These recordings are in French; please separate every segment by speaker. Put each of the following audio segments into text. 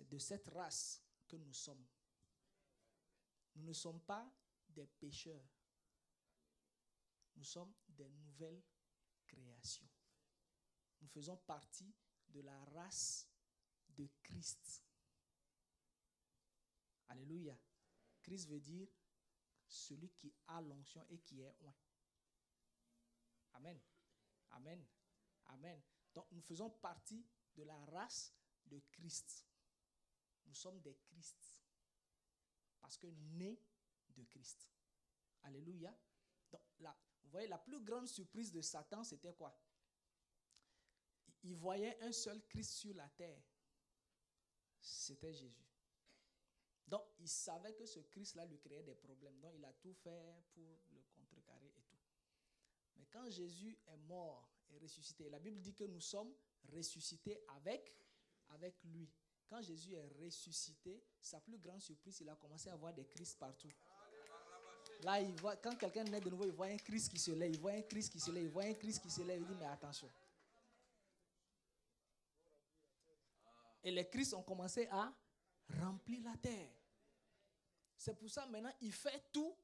Speaker 1: C'est de cette race que nous sommes. Nous ne sommes pas des pécheurs. Nous sommes des nouvelles créations. Nous faisons partie de la race de Christ. Alléluia. Christ veut dire celui qui a l'onction et qui est oint. Amen. Amen. Amen. Donc nous faisons partie de la race de Christ. Nous sommes des Christ. Parce que nés de Christ. Alléluia. Donc là, vous voyez, la plus grande surprise de Satan, c'était quoi? Il voyait un seul Christ sur la terre. C'était Jésus. Donc, il savait que ce Christ-là lui créait des problèmes. Donc, il a tout fait pour le contrecarrer et tout. Mais quand Jésus est mort et ressuscité, la Bible dit que nous sommes ressuscités avec lui. Quand Jésus est ressuscité, sa plus grande surprise, il a commencé à voir des Christ partout. Là, il voit, quand quelqu'un naît de nouveau, il voit un Christ qui se lève, il voit un Christ qui se lève, il voit un Christ qui se lève, il dit mais attention. Et les Christ ont commencé à remplir la terre. C'est pour ça maintenant, il fait tout,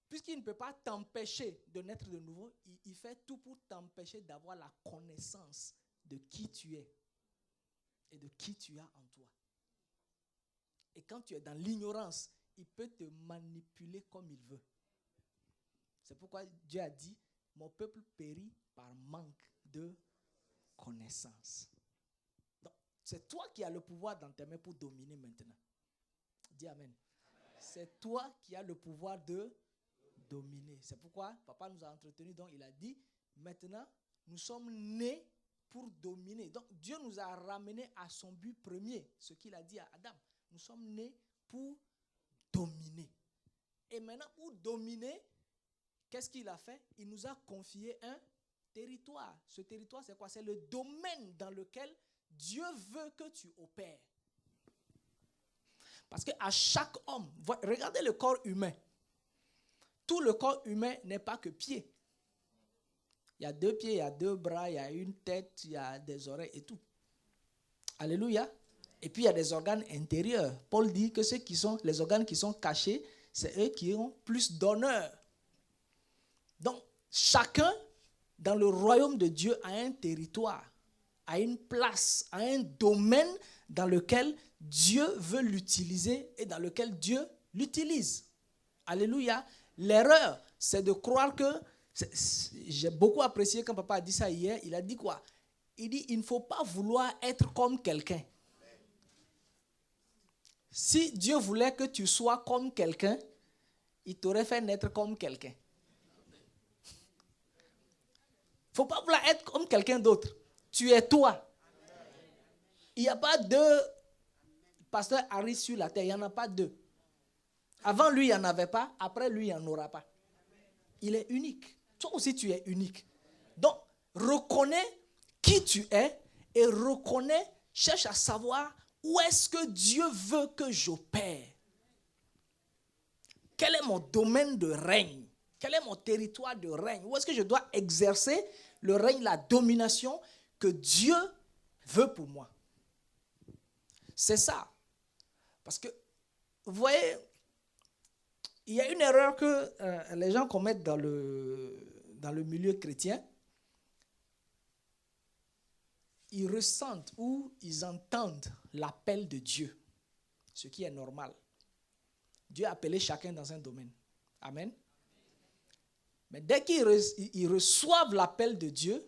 Speaker 1: puisqu'il ne peut pas t'empêcher de naître de nouveau, il fait tout pour t'empêcher d'avoir la connaissance de qui tu es et de qui tu as en toi. Et quand tu es dans l'ignorance, il peut te manipuler comme il veut. C'est pourquoi Dieu a dit, mon peuple périt par manque de connaissance. Donc, c'est toi qui as le pouvoir dans tes mains pour dominer maintenant. Dis Amen. C'est toi qui as le pouvoir de dominer. C'est pourquoi papa nous a entretenus. Donc il a dit, maintenant, nous sommes nés pour dominer. Donc Dieu nous a ramenés à son but premier. Ce qu'il a dit à Adam. Nous sommes nés pour dominer. Et maintenant, pour dominer, qu'est-ce qu'il a fait? Il nous a confié un territoire. Ce territoire, c'est quoi? C'est le domaine dans lequel Dieu veut que tu opères. Parce qu'à chaque homme, regardez le corps humain. Tout le corps humain n'est pas que pied. Il y a 2 pieds, il y a 2 bras, il y a une tête, il y a des oreilles et tout. Alléluia. Et puis il y a des organes intérieurs. Paul dit que les organes qui sont cachés, c'est eux qui ont plus d'honneur. Donc, chacun dans le royaume de Dieu a un territoire, a une place, a un domaine dans lequel Dieu veut l'utiliser et dans lequel Dieu l'utilise. Alléluia. L'erreur, c'est de croire que... J'ai beaucoup apprécié quand papa a dit ça hier. Il a dit quoi? Il dit, il ne faut pas vouloir être comme quelqu'un. Si Dieu voulait que tu sois comme quelqu'un, il t'aurait fait naître comme quelqu'un. Il ne faut pas vouloir être comme quelqu'un d'autre. Tu es toi. Il n'y a pas 2 pasteurs Harris sur la terre. Il n'y en a pas 2. Avant lui, il n'y en avait pas. Après lui, il n'y en aura pas. Il est unique. Toi aussi, tu es unique. Donc, reconnais qui tu es et cherche à savoir où est-ce que Dieu veut que j'opère. Quel est mon domaine de règne? Quel est mon territoire de règne? Où est-ce que je dois exercer le règne, la domination que Dieu veut pour moi? C'est ça. Parce que, vous voyez, il y a une erreur que les gens commettent dans le milieu chrétien. Ils ressentent ou ils entendent l'appel de Dieu, ce qui est normal. Dieu a appelé chacun dans un domaine. Amen. Mais dès qu'ils reçoivent l'appel de Dieu,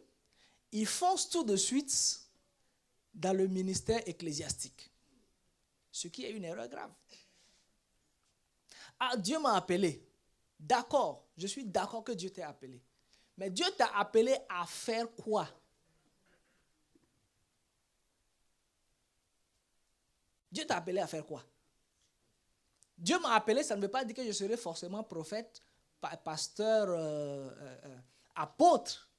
Speaker 1: ils foncent tout de suite dans le ministère ecclésiastique. Ce qui est une erreur grave. Ah, Dieu m'a appelé. D'accord, je suis d'accord que Dieu t'a appelé. Mais Dieu t'a appelé à faire quoi? Dieu t'a appelé à faire quoi? Dieu m'a appelé, ça ne veut pas dire que je serai forcément prophète, pasteur, apôtre.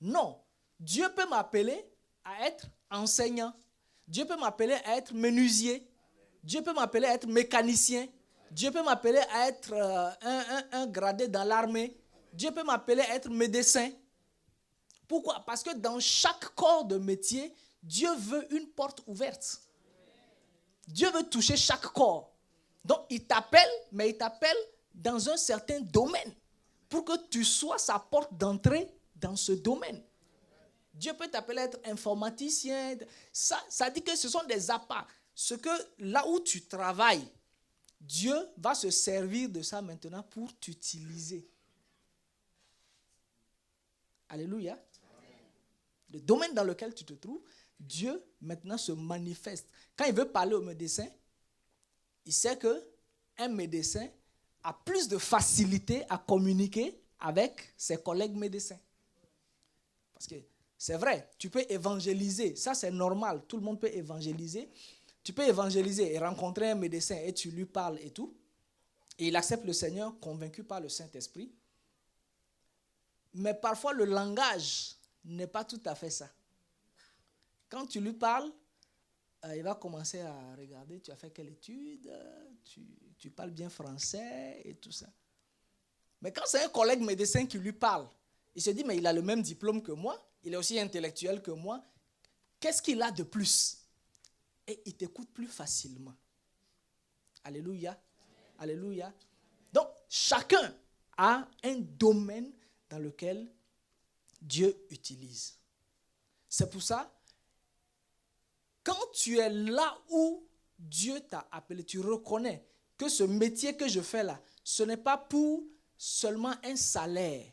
Speaker 1: Non. Dieu peut m'appeler à être enseignant. Dieu peut m'appeler à être menuisier. Dieu peut m'appeler à être mécanicien. Dieu peut m'appeler à être un gradé dans l'armée. Dieu peut m'appeler à être médecin. Pourquoi? Parce que dans chaque corps de métier, Dieu veut une porte ouverte. Dieu veut toucher chaque corps. Donc, il t'appelle, mais il t'appelle dans un certain domaine pour que tu sois sa porte d'entrée dans ce domaine. Dieu peut t'appeler à être informaticien. Ça dit que ce sont des apparts. Ce que là où tu travailles, Dieu va se servir de ça maintenant pour t'utiliser. Alléluia. Le domaine dans lequel tu te trouves, Dieu maintenant se manifeste. Quand il veut parler au médecin, il sait qu'un médecin a plus de facilité à communiquer avec ses collègues médecins. Parce que c'est vrai, tu peux évangéliser. Ça, c'est normal. Tout le monde peut évangéliser. Tu peux évangéliser et rencontrer un médecin et tu lui parles et tout. Et il accepte le Seigneur convaincu par le Saint-Esprit. Mais parfois, le langage n'est pas tout à fait ça. Quand tu lui parles, il va commencer à regarder, tu as fait quelle étude, tu parles bien français et tout ça. Mais quand c'est un collègue médecin qui lui parle, il se dit, mais il a le même diplôme que moi, il est aussi intellectuel que moi, qu'est-ce qu'il a de plus? Et il t'écoute plus facilement. Alléluia. Alléluia. Donc, chacun a un domaine dans lequel Dieu utilise. C'est pour ça, quand tu es là où Dieu t'a appelé, tu reconnais que ce métier que je fais là, ce n'est pas pour seulement un salaire.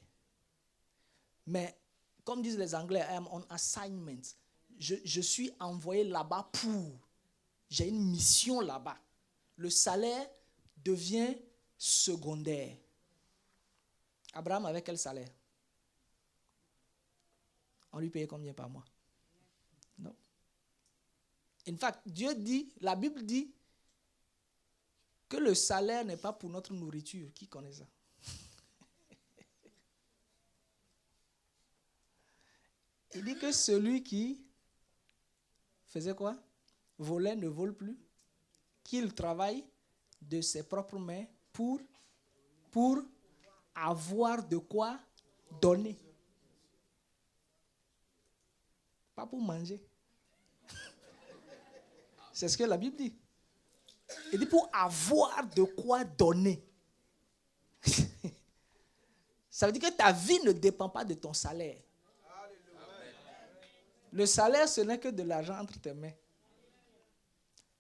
Speaker 1: Mais, comme disent les Anglais, I am on assignment. Je suis envoyé là-bas pour. J'ai une mission là-bas. Le salaire devient secondaire. Abraham avait quel salaire? On lui payait combien par mois? Non. In fact, Dieu dit, la Bible dit que le salaire n'est pas pour notre nourriture. Qui connaît ça? Il dit que celui qui faisait quoi? Volait ne vole plus. Qu'il travaille de ses propres mains pour avoir de quoi donner. Pas pour manger. C'est ce que la Bible dit. Il dit pour avoir de quoi donner. Ça veut dire que ta vie ne dépend pas de ton salaire. Le salaire, ce n'est que de l'argent entre tes mains.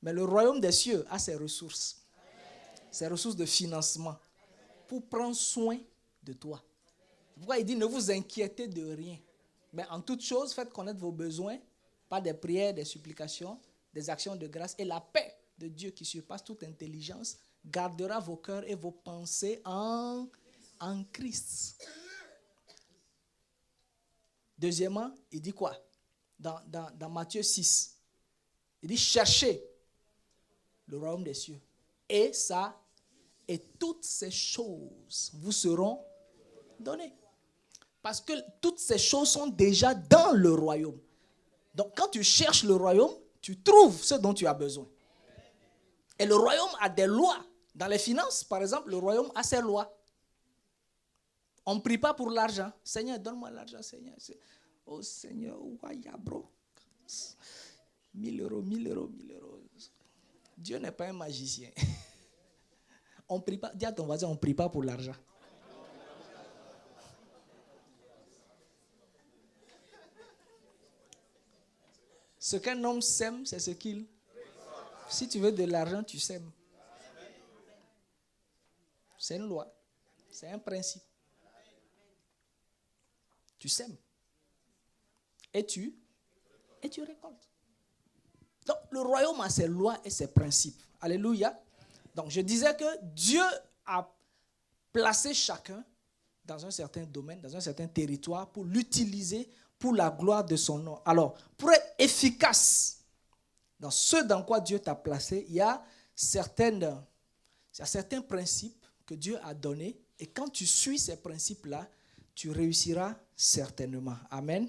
Speaker 1: Mais le royaume des cieux a ses ressources. Ses ressources de financement. Pour prendre soin de toi. Pourquoi il dit ne vous inquiétez de rien. Mais en toute chose, faites connaître vos besoins par des prières, des supplications, des actions de grâce. Et la paix de Dieu qui surpasse toute intelligence gardera vos cœurs et vos pensées en Christ. Deuxièmement, il dit quoi? Dans Matthieu 6, il dit cherchez le royaume des cieux et toutes ces choses vous seront données. Parce que toutes ces choses sont déjà dans le royaume. Donc quand tu cherches le royaume, tu trouves ce dont tu as besoin. Et le royaume a des lois. Dans les finances, par exemple, le royaume a ses lois. On ne prie pas pour l'argent. Seigneur, donne-moi l'argent, Seigneur. Oh Seigneur, ouaya bro. 1000 euros, 1000 euros, 1000 euros. Dieu n'est pas un magicien. On prie pas. Dis à ton voisin, on ne prie pas pour l'argent. Ce qu'un homme sème, c'est ce qu'il. Si tu veux de l'argent, tu sèmes. C'est une loi. C'est un principe. Tu sèmes. Et tu récoltes. Donc, le royaume a ses lois et ses principes. Alléluia. Donc, je disais que Dieu a placé chacun dans un certain domaine, dans un certain territoire pour l'utiliser pour la gloire de son nom. Alors, pour être efficace dans ce dans quoi Dieu t'a placé, il y a certains principes que Dieu a donnés. Et quand tu suis ces principes-là, tu réussiras certainement. Amen.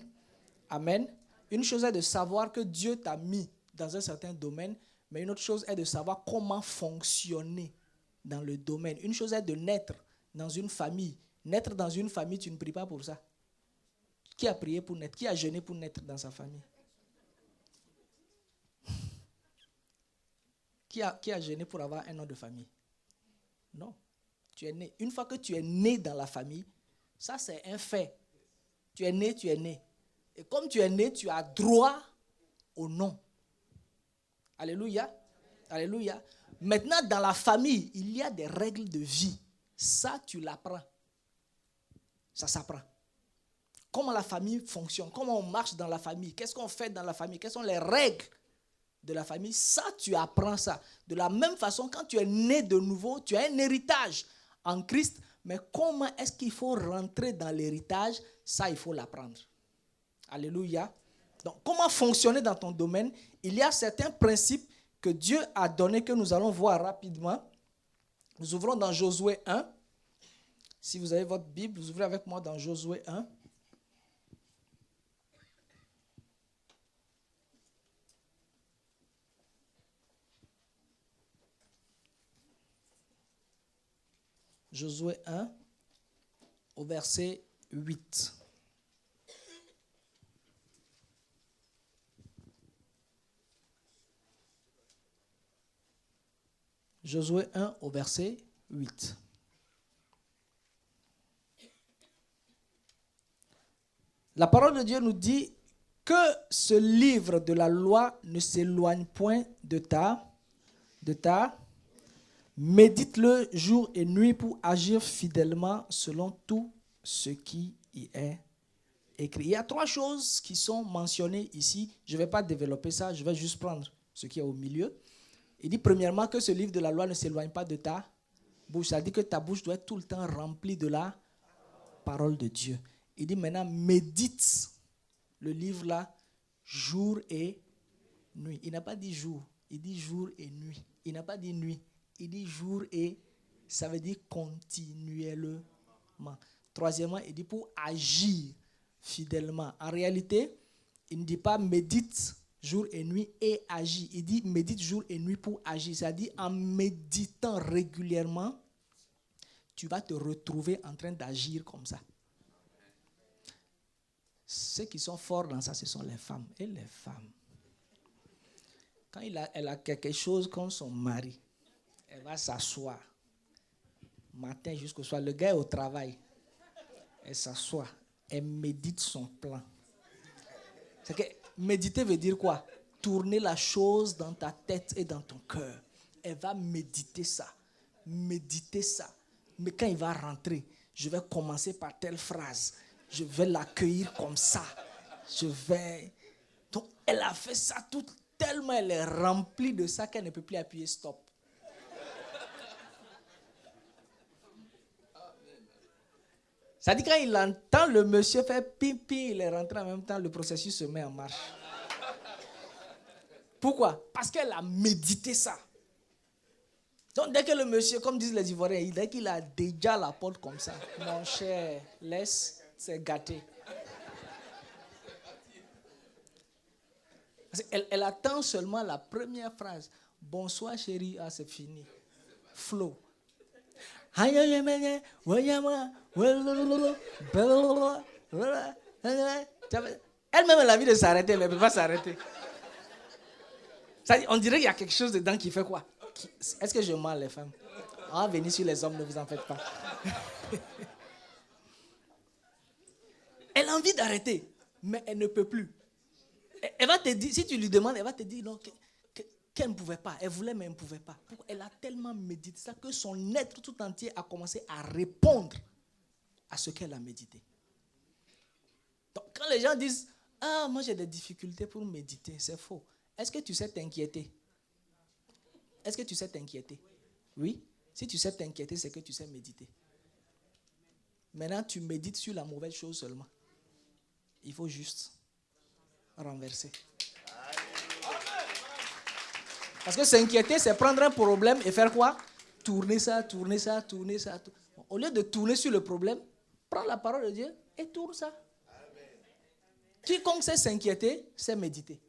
Speaker 1: Amen. Une chose est de savoir que Dieu t'a mis dans un certain domaine, mais une autre chose est de savoir comment fonctionner dans le domaine. Une chose est de naître dans une famille. Naître dans une famille, tu ne pries pas pour ça. Qui a prié pour naître? Qui a jeûné pour naître dans sa famille? Qui a gêné pour avoir un nom de famille? Non. Tu es né. Une fois que tu es né dans la famille, ça c'est un fait. Tu es né, tu es né. Et comme tu es né, tu as droit au nom. Alléluia. Alléluia. Maintenant, dans la famille, il y a des règles de vie. Ça, tu l'apprends. Ça s'apprend. Comment la famille fonctionne, comment on marche dans la famille, qu'est-ce qu'on fait dans la famille, quelles sont les règles de la famille. Ça, tu apprends ça. De la même façon, quand tu es né de nouveau, tu as un héritage en Christ. Mais comment est-ce qu'il faut rentrer dans l'héritage? Ça, il faut l'apprendre. Alléluia. Donc, comment fonctionner dans ton domaine? Il y a certains principes que Dieu a donnés que nous allons voir rapidement. Nous ouvrons dans Josué 1. Si vous avez votre Bible, vous ouvrez avec moi dans Josué 1. Josué 1, au verset 8. Josué 1, au verset 8. La parole de Dieu nous dit que ce livre de la loi ne s'éloigne point de ta. Médite-le jour et nuit pour agir fidèlement selon tout ce qui y est écrit. Il y a 3 choses qui sont mentionnées ici. Je ne vais pas développer ça, je vais juste prendre ce qui est au milieu. Il dit premièrement que ce livre de la loi ne s'éloigne pas de ta bouche. Ça dit que ta bouche doit être tout le temps remplie de la parole de Dieu. Il dit maintenant, médite le livre là jour et nuit. Il n'a pas dit jour, il dit jour et nuit. Il n'a pas dit nuit. Il dit jour et ça veut dire continuellement. Troisièmement, il dit pour agir fidèlement. En réalité, il ne dit pas médite jour et nuit et agis. Il dit médite jour et nuit pour agir. C'est-à-dire en méditant régulièrement, tu vas te retrouver en train d'agir comme ça. Ceux qui sont forts dans ça, ce sont les femmes. Et les femmes, quand elle a quelque chose comme son mari, elle va s'asseoir, matin jusqu'au soir. Le gars est au travail. Elle s'assoit, elle médite son plan. C'est que méditer veut dire quoi? Tourner la chose dans ta tête et dans ton cœur. Elle va méditer ça. Méditer ça. Mais quand il va rentrer, je vais commencer par telle phrase. Je vais l'accueillir comme ça. Donc, elle a fait ça tout, tellement elle est remplie de ça qu'elle ne peut plus appuyer stop. Ça dit quand il entend le monsieur faire pipi, il est rentré en même temps, le processus se met en marche. Pourquoi? Parce qu'elle a médité ça. Donc dès que le monsieur, comme disent les Ivoiriens, dès qu'il a déjà la porte comme ça, mon cher, laisse, c'est gâté. Elle attend seulement la première phrase. Bonsoir chérie, ah c'est fini. Flow. Elle-même, elle a envie de s'arrêter, mais elle ne peut pas s'arrêter. On dirait qu'il y a quelque chose dedans qui fait quoi? Est-ce que je mens les femmes? On va venir sur les hommes, ne vous en faites pas. Elle a envie d'arrêter, mais elle ne peut plus. Elle va te dire, si tu lui demandes, elle va te dire non, qu'elle ne pouvait pas. Elle voulait, mais elle ne pouvait pas. Elle a tellement médité ça que son être tout entier a commencé à répondre à ce qu'elle a médité. Donc, quand les gens disent, ah, moi j'ai des difficultés pour méditer, c'est faux. Est-ce que tu sais t'inquiéter? Est-ce que tu sais t'inquiéter? Oui. Si tu sais t'inquiéter, c'est que tu sais méditer. Maintenant, tu médites sur la mauvaise chose seulement. Il faut juste renverser. Parce que s'inquiéter, c'est prendre un problème et faire quoi? Tourner ça. Au lieu de tourner sur le problème, prends la parole de Dieu et tourne ça. Quiconque sait s'inquiéter, sait méditer.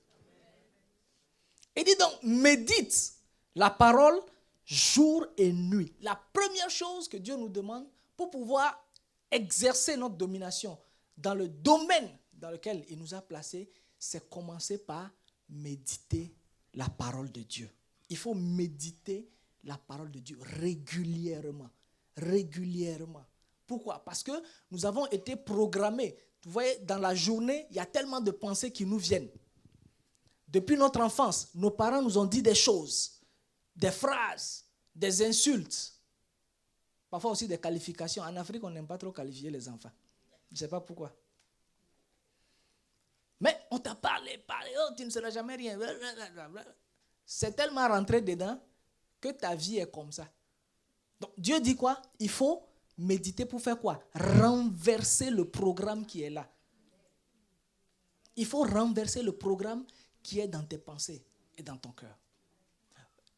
Speaker 1: Il dit donc, médite la parole jour et nuit. La première chose que Dieu nous demande pour pouvoir exercer notre domination dans le domaine dans lequel il nous a placés, c'est commencer par méditer la parole de Dieu. Il faut méditer la parole de Dieu régulièrement. Régulièrement. Pourquoi? Parce que nous avons été programmés. Vous voyez, dans la journée, il y a tellement de pensées qui nous viennent. Depuis notre enfance, nos parents nous ont dit des choses, des phrases, des insultes. Parfois aussi des qualifications. En Afrique, on n'aime pas trop qualifier les enfants. Je ne sais pas pourquoi. Mais on t'a parlé, oh, tu ne seras jamais rien. C'est tellement rentré dedans que ta vie est comme ça. Donc Dieu dit quoi? Il faut méditer pour faire quoi? Renverser le programme qui est là. Il faut renverser le programme qui est dans tes pensées et dans ton cœur.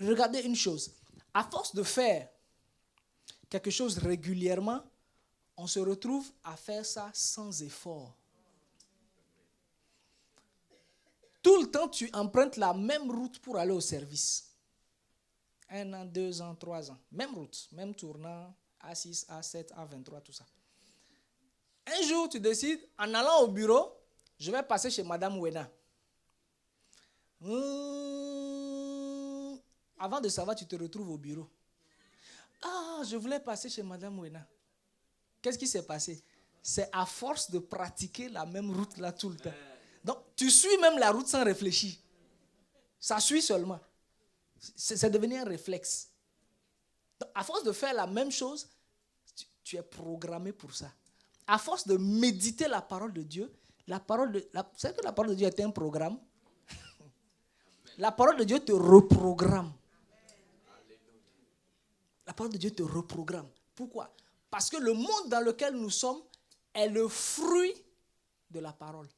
Speaker 1: Regardez une chose. À force de faire quelque chose régulièrement, on se retrouve à faire ça sans effort. Tout le temps, tu empruntes la même route pour aller au service. 1 an, 2 ans, 3 ans. Même route, même tournant, A6, A7, A23, tout ça. Un jour, tu décides, en allant au bureau, je vais passer chez Madame Wena. Avant de savoir, tu te retrouves au bureau. Ah, je voulais passer chez Madame Wena. Qu'est-ce qui s'est passé? C'est à force de pratiquer la même route là tout le temps. Donc, tu suis même la route sans réfléchir. Ça suit seulement. C'est devenu un réflexe. Donc, à force de faire la même chose, tu es programmé pour ça. À force de méditer la parole de Dieu, vous savez que la parole de Dieu est un programme? La parole de Dieu te reprogramme. La parole de Dieu te reprogramme. Pourquoi? Parce que le monde dans lequel nous sommes est le fruit de la parole.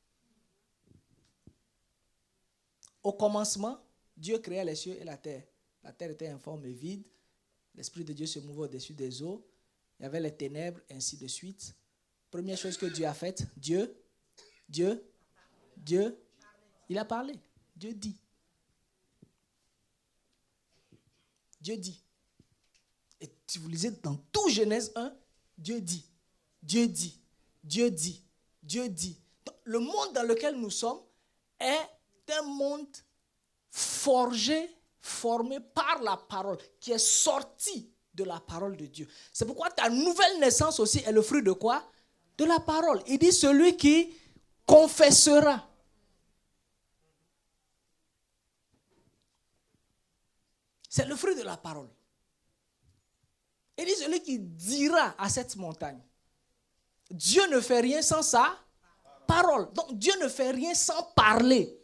Speaker 1: Au commencement, Dieu créa les cieux et la terre. La terre était informe et vide. L'Esprit de Dieu se mouvait au-dessus des eaux. Il y avait les ténèbres, ainsi de suite. Première chose que Dieu a faite, Dieu, il a parlé. Dieu dit. Dieu dit. Et si vous lisez dans tout Genèse 1, Dieu dit. Dieu dit. Dieu dit. Dieu dit. Donc, le monde dans lequel nous sommes est un monde forgé, formé par la parole, qui est sorti de la parole de Dieu. C'est pourquoi ta nouvelle naissance aussi est le fruit de quoi? De la parole. Il dit celui qui confessera. C'est le fruit de la parole. Il dit celui qui dira à cette montagne. Dieu ne fait rien sans sa parole. Donc Dieu ne fait rien sans parler.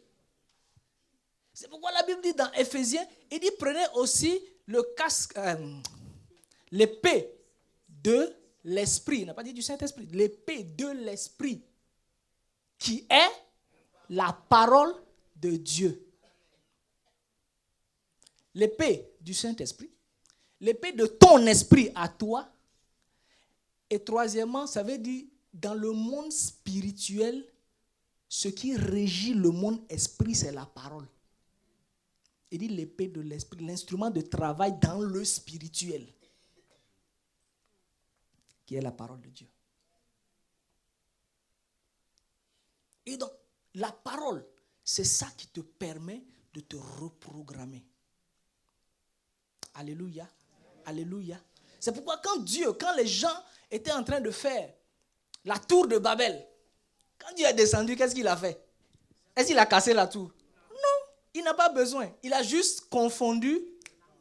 Speaker 1: C'est pourquoi la Bible dit dans Éphésiens, il dit prenez aussi le casque, l'épée de l'esprit. Il n'a pas dit du Saint-Esprit. L'épée de l'esprit qui est la parole de Dieu. L'épée du Saint-Esprit, l'épée de ton esprit à toi. Et troisièmement, ça veut dire dans le monde spirituel, ce qui régit le monde esprit, c'est la parole. Il dit l'épée de l'esprit, l'instrument de travail dans le spirituel, qui est la parole de Dieu. Et donc, la parole, c'est ça qui te permet de te reprogrammer. Alléluia. Alléluia. C'est pourquoi quand les gens étaient en train de faire la tour de Babel, quand Dieu est descendu, qu'est-ce qu'il a fait? Est-ce qu'il a cassé la tour? Non, il n'a pas besoin. Il a juste confondu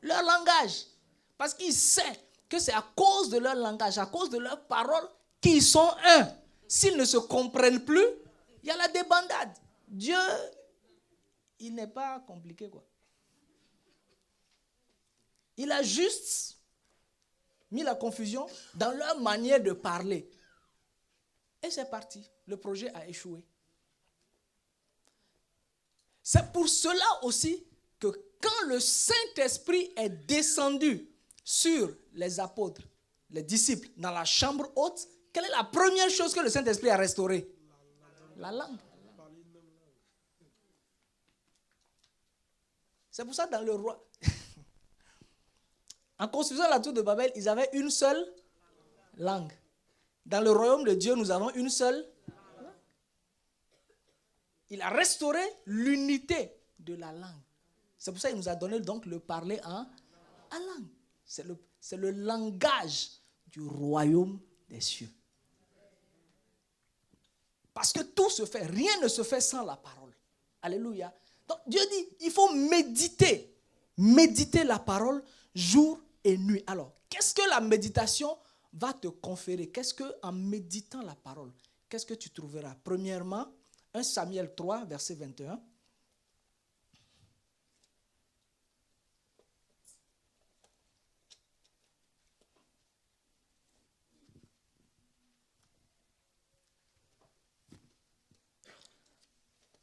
Speaker 1: leur langage. Parce qu'il sait que c'est à cause de leur langage, à cause de leurs paroles, qu'ils sont un. S'ils ne se comprennent plus, il y a la débandade. Dieu, il n'est pas compliqué, quoi. Il a juste mis la confusion dans leur manière de parler. Et c'est parti. Le projet a échoué. C'est pour cela aussi que quand le Saint-Esprit est descendu sur les apôtres, les disciples, dans la chambre haute, quelle est la première chose que le Saint-Esprit a restaurée? La langue. C'est pour ça que dans le roi... En construisant la tour de Babel, ils avaient une seule langue. Dans le royaume de Dieu, nous avons une seule langue. Il a restauré l'unité de la langue. C'est pour ça qu'il nous a donné donc le parler en langue. C'est le langage du royaume des cieux. Parce que tout se fait, rien ne se fait sans la parole. Alléluia. Donc Dieu dit, il faut méditer la parole jour et nuit. Alors, qu'est-ce que la méditation va te conférer? Qu'est-ce que, en méditant la parole, qu'est-ce que tu trouveras? Premièrement, 1 Samuel 3, verset 21.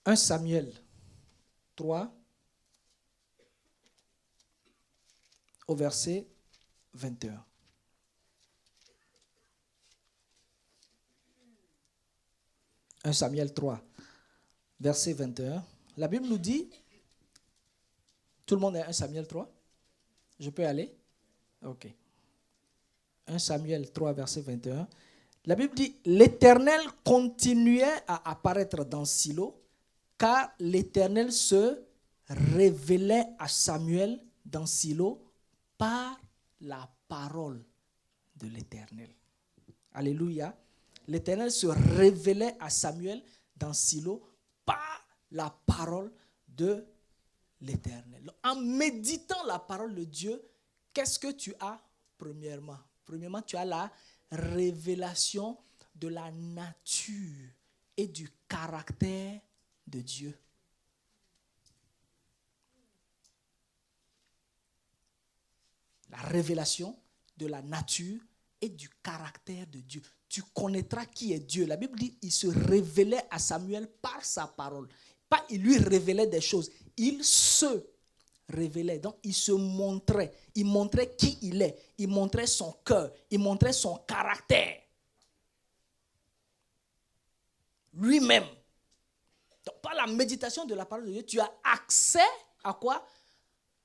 Speaker 1: « 1 Samuel 3, au verset 21. « 1 Samuel 3, verset 21. La Bible nous dit, tout le monde est 1 Samuel 3? Je peux aller? Ok. 1 Samuel 3, verset 21. La Bible dit, l'Éternel continuait à apparaître dans Silo, car l'Éternel se révélait à Samuel dans Silo par la parole de l'Éternel. Alléluia. L'Éternel se révélait à Samuel dans Silo par la parole de l'Éternel. En méditant la parole de Dieu, qu'est-ce que tu as premièrement? Premièrement, tu as la révélation de la nature et du caractère de Dieu. La révélation de la nature et du caractère de Dieu. Tu connaîtras qui est Dieu. La Bible dit, il se révélait à Samuel par sa parole. Pas il lui révélait des choses, il se révélait. Donc il se montrait. Il montrait qui il est. Il montrait son cœur. Il montrait son caractère. Lui-même. Donc par la méditation de la parole de Dieu, tu as accès à quoi?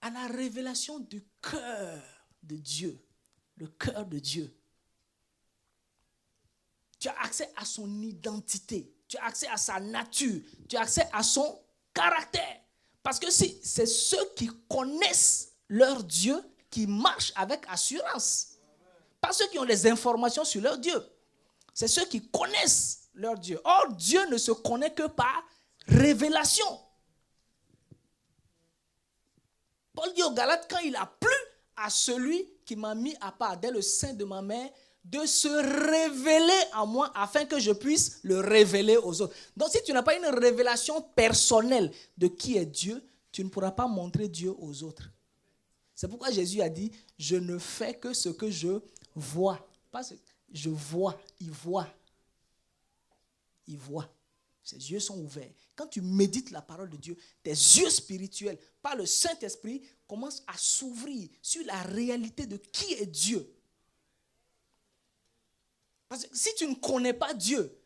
Speaker 1: À la révélation du cœur de Dieu. Le cœur de Dieu. Tu as accès à son identité. Tu as accès à sa nature. Tu as accès à son caractère. Parce que c'est ceux qui connaissent leur Dieu qui marchent avec assurance. Pas ceux qui ont des informations sur leur Dieu. C'est ceux qui connaissent leur Dieu. Or, Dieu ne se connaît que par révélation. Paul dit aux Galates, quand il a plu à celui qui m'a mis à part dès le sein de ma mère, de se révéler à moi afin que je puisse le révéler aux autres. Donc si tu n'as pas une révélation personnelle de qui est Dieu, tu ne pourras pas montrer Dieu aux autres. C'est pourquoi Jésus a dit, je ne fais que ce que je vois. Pas ce que je vois, il voit. Il voit. Ses yeux sont ouverts. Quand tu médites la parole de Dieu, tes yeux spirituels, par le Saint-Esprit, commencent à s'ouvrir sur la réalité de qui est Dieu. Parce que si tu ne connais pas Dieu,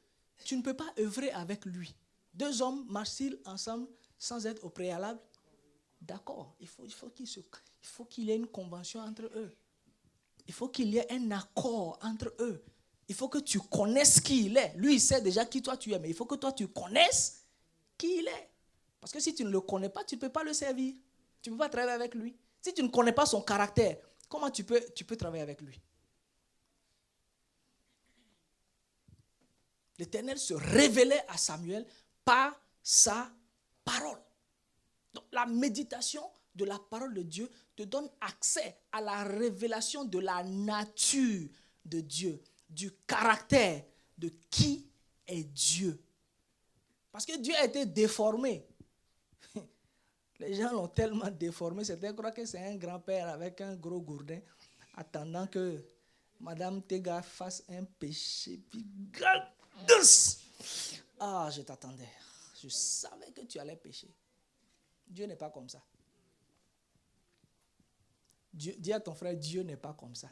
Speaker 1: tu ne peux pas œuvrer avec lui. Deux hommes marchent-ils ensemble sans être au préalable? D'accord, il faut qu'il y ait une convention entre eux. Il faut qu'il y ait un accord entre eux. Il faut que tu connaisses qui il est. Lui, il sait déjà qui toi tu es, mais il faut que toi tu connaisses qui il est. Parce que si tu ne le connais pas, tu ne peux pas le servir. Tu ne peux pas travailler avec lui. Si tu ne connais pas son caractère, comment tu peux travailler avec lui? L'Éternel se révélait à Samuel par sa parole. Donc la méditation de la parole de Dieu te donne accès à la révélation de la nature de Dieu, du caractère de qui est Dieu. Parce que Dieu a été déformé. Les gens l'ont tellement déformé, certains croient que c'est un grand-père avec un gros gourdin, attendant que Madame Tega fasse un péché. Puis, ah, je t'attendais. Je savais que tu allais pécher. Dieu n'est pas comme ça. Dis à ton frère, Dieu n'est pas comme ça.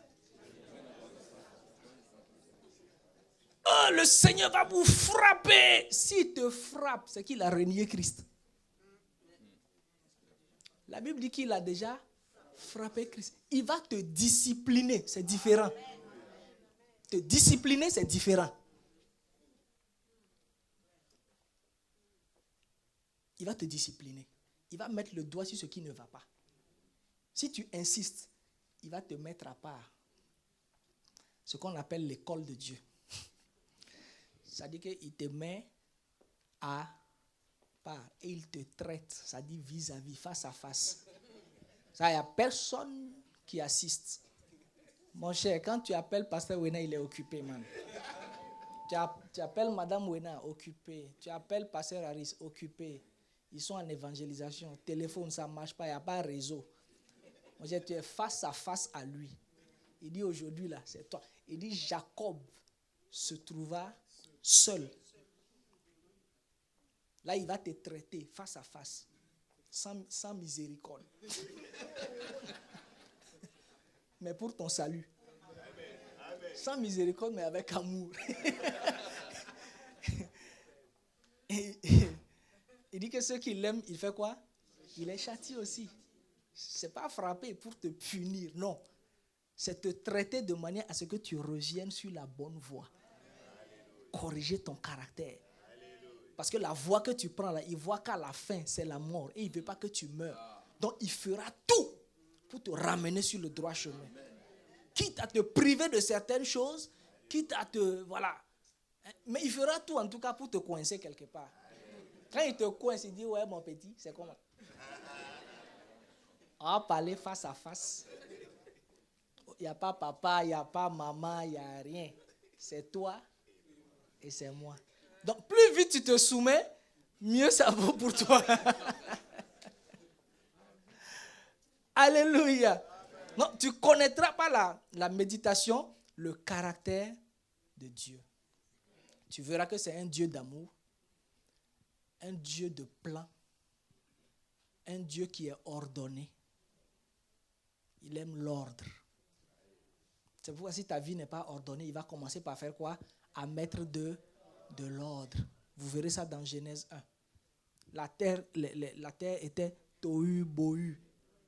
Speaker 1: Oh, le Seigneur va vous frapper. S'il te frappe, c'est qu'il a renié Christ. La Bible dit qu'il a déjà frappé Christ. Il va te discipliner, c'est différent. Te discipliner, c'est différent. Il va te discipliner. il va mettre le doigt sur ce qui ne va pas. Si tu insistes, il va te mettre à part. Ce qu'on appelle l'école de Dieu. C'est-à-dire qu'il te met à part et il te traite, ça dit vis-à-vis, face à face. Ça, il n'y a personne qui assiste. Mon cher, quand tu appelles Pasteur Wena, il est occupé, man. Tu appelles Madame Wena, occupé. Tu appelles Pasteur Harris, occupé. Ils sont en évangélisation. Téléphone, ça ne marche pas, il n'y a pas de réseau. Mon cher, tu es face à face à lui. Il dit aujourd'hui, là, c'est toi. Il dit Jacob se trouva seul. Là, il va te traiter face à face, sans miséricorde. Mais pour ton salut. Sans miséricorde, mais avec amour. Il dit que ceux qui l'aiment, il fait quoi? Il les châtie aussi. Ce n'est pas frapper pour te punir, non. C'est te traiter de manière à ce que tu reviennes sur la bonne voie. Corriger ton caractère. Parce que la voie que tu prends là, il voit qu'à la fin, c'est la mort. Et il ne veut pas que tu meurs. Donc, il fera tout pour te ramener sur le droit chemin. Quitte à te priver de certaines choses, quitte à te... Voilà. Mais il fera tout en tout cas pour te coincer quelque part. Quand il te coince, il dit, ouais, mon petit, c'est comment? On va parler face à face. Il n'y a pas papa, il n'y a pas maman, il n'y a rien. C'est toi et c'est moi. Donc, plus vite tu te soumets, mieux ça vaut pour toi. Alléluia. Non, tu ne connaîtras pas la méditation, le caractère de Dieu. Tu verras que c'est un Dieu d'amour, un Dieu de plan, un Dieu qui est ordonné. Il aime l'ordre. C'est pourquoi si ta vie n'est pas ordonnée, il va commencer par faire quoi? À mettre de l'ordre. Vous verrez ça dans Genèse 1. La terre était tohu bohu.